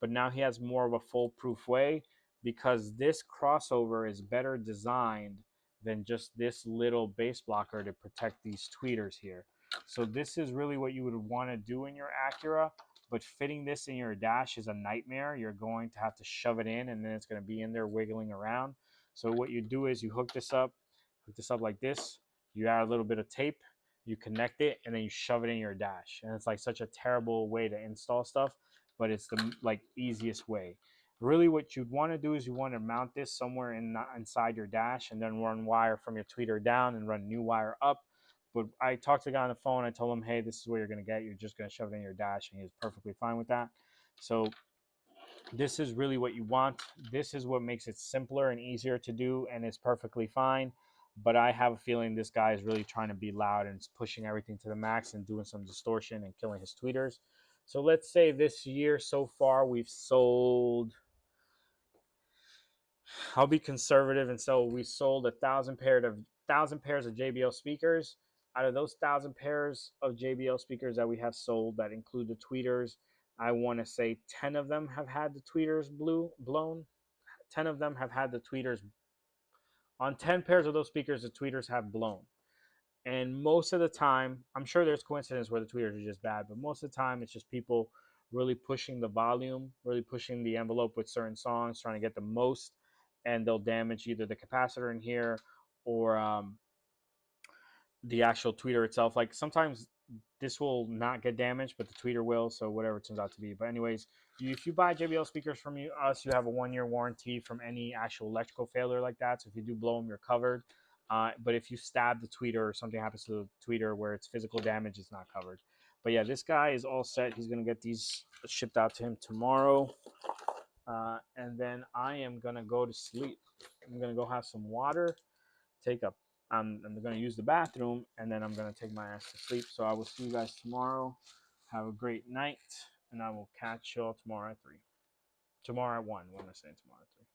but now he has more of a foolproof way because this crossover is better designed than just this little base blocker to protect these tweeters here. So this is really what you would want to do in your Acura, but fitting this in your dash is a nightmare. You're going to have to shove it in and then it's going to be in there wiggling around. So what you do is you hook this up like this. You add a little bit of tape, you connect it, and then you shove it in your dash. And it's like such a terrible way to install stuff, but it's the like easiest way. Really what you'd want to do is you want to mount this somewhere inside your dash and then run wire from your tweeter down and run new wire up. But I talked to the guy on the phone. I told him, hey, this is what you're going to get. You're just going to shove it in your dash, and he was perfectly fine with that. So this is really what you want. This is what makes it simpler and easier to do, and it's perfectly fine. But I have a feeling this guy is really trying to be loud and is pushing everything to the max and doing some distortion and killing his tweeters. So let's say this year so far we've sold, I'll be conservative, and so we sold 1,000 pairs of JBL speakers. Out of those 1,000 pairs of JBL speakers that we have sold that include the tweeters, I want to say 10 of them have had the tweeters blown. 10 of them have had the tweeters. On 10 pairs of those speakers, the tweeters have blown. And most of the time, I'm sure there's coincidence where the tweeters are just bad, but most of the time it's just people really pushing the volume, really pushing the envelope with certain songs, trying to get the most, and they'll damage either the capacitor in here or the actual tweeter itself. Like sometimes this will not get damaged, but the tweeter will. So whatever it turns out to be. But anyways, if you buy JBL speakers from us, you have a 1-year warranty from any actual electrical failure like that. So if you do blow them, you're covered. But if you stab the tweeter or something happens to the tweeter where it's physical damage, it's not covered. But yeah, this guy is all set. He's going to get these shipped out to him tomorrow. And then I am going to go to sleep. I'm going to go have some water, I'm going to use the bathroom, and then I'm going to take my ass to sleep. So I will see you guys tomorrow. Have a great night, and I will catch y'all tomorrow at 3. Tomorrow at 1. What am I saying tomorrow at 3?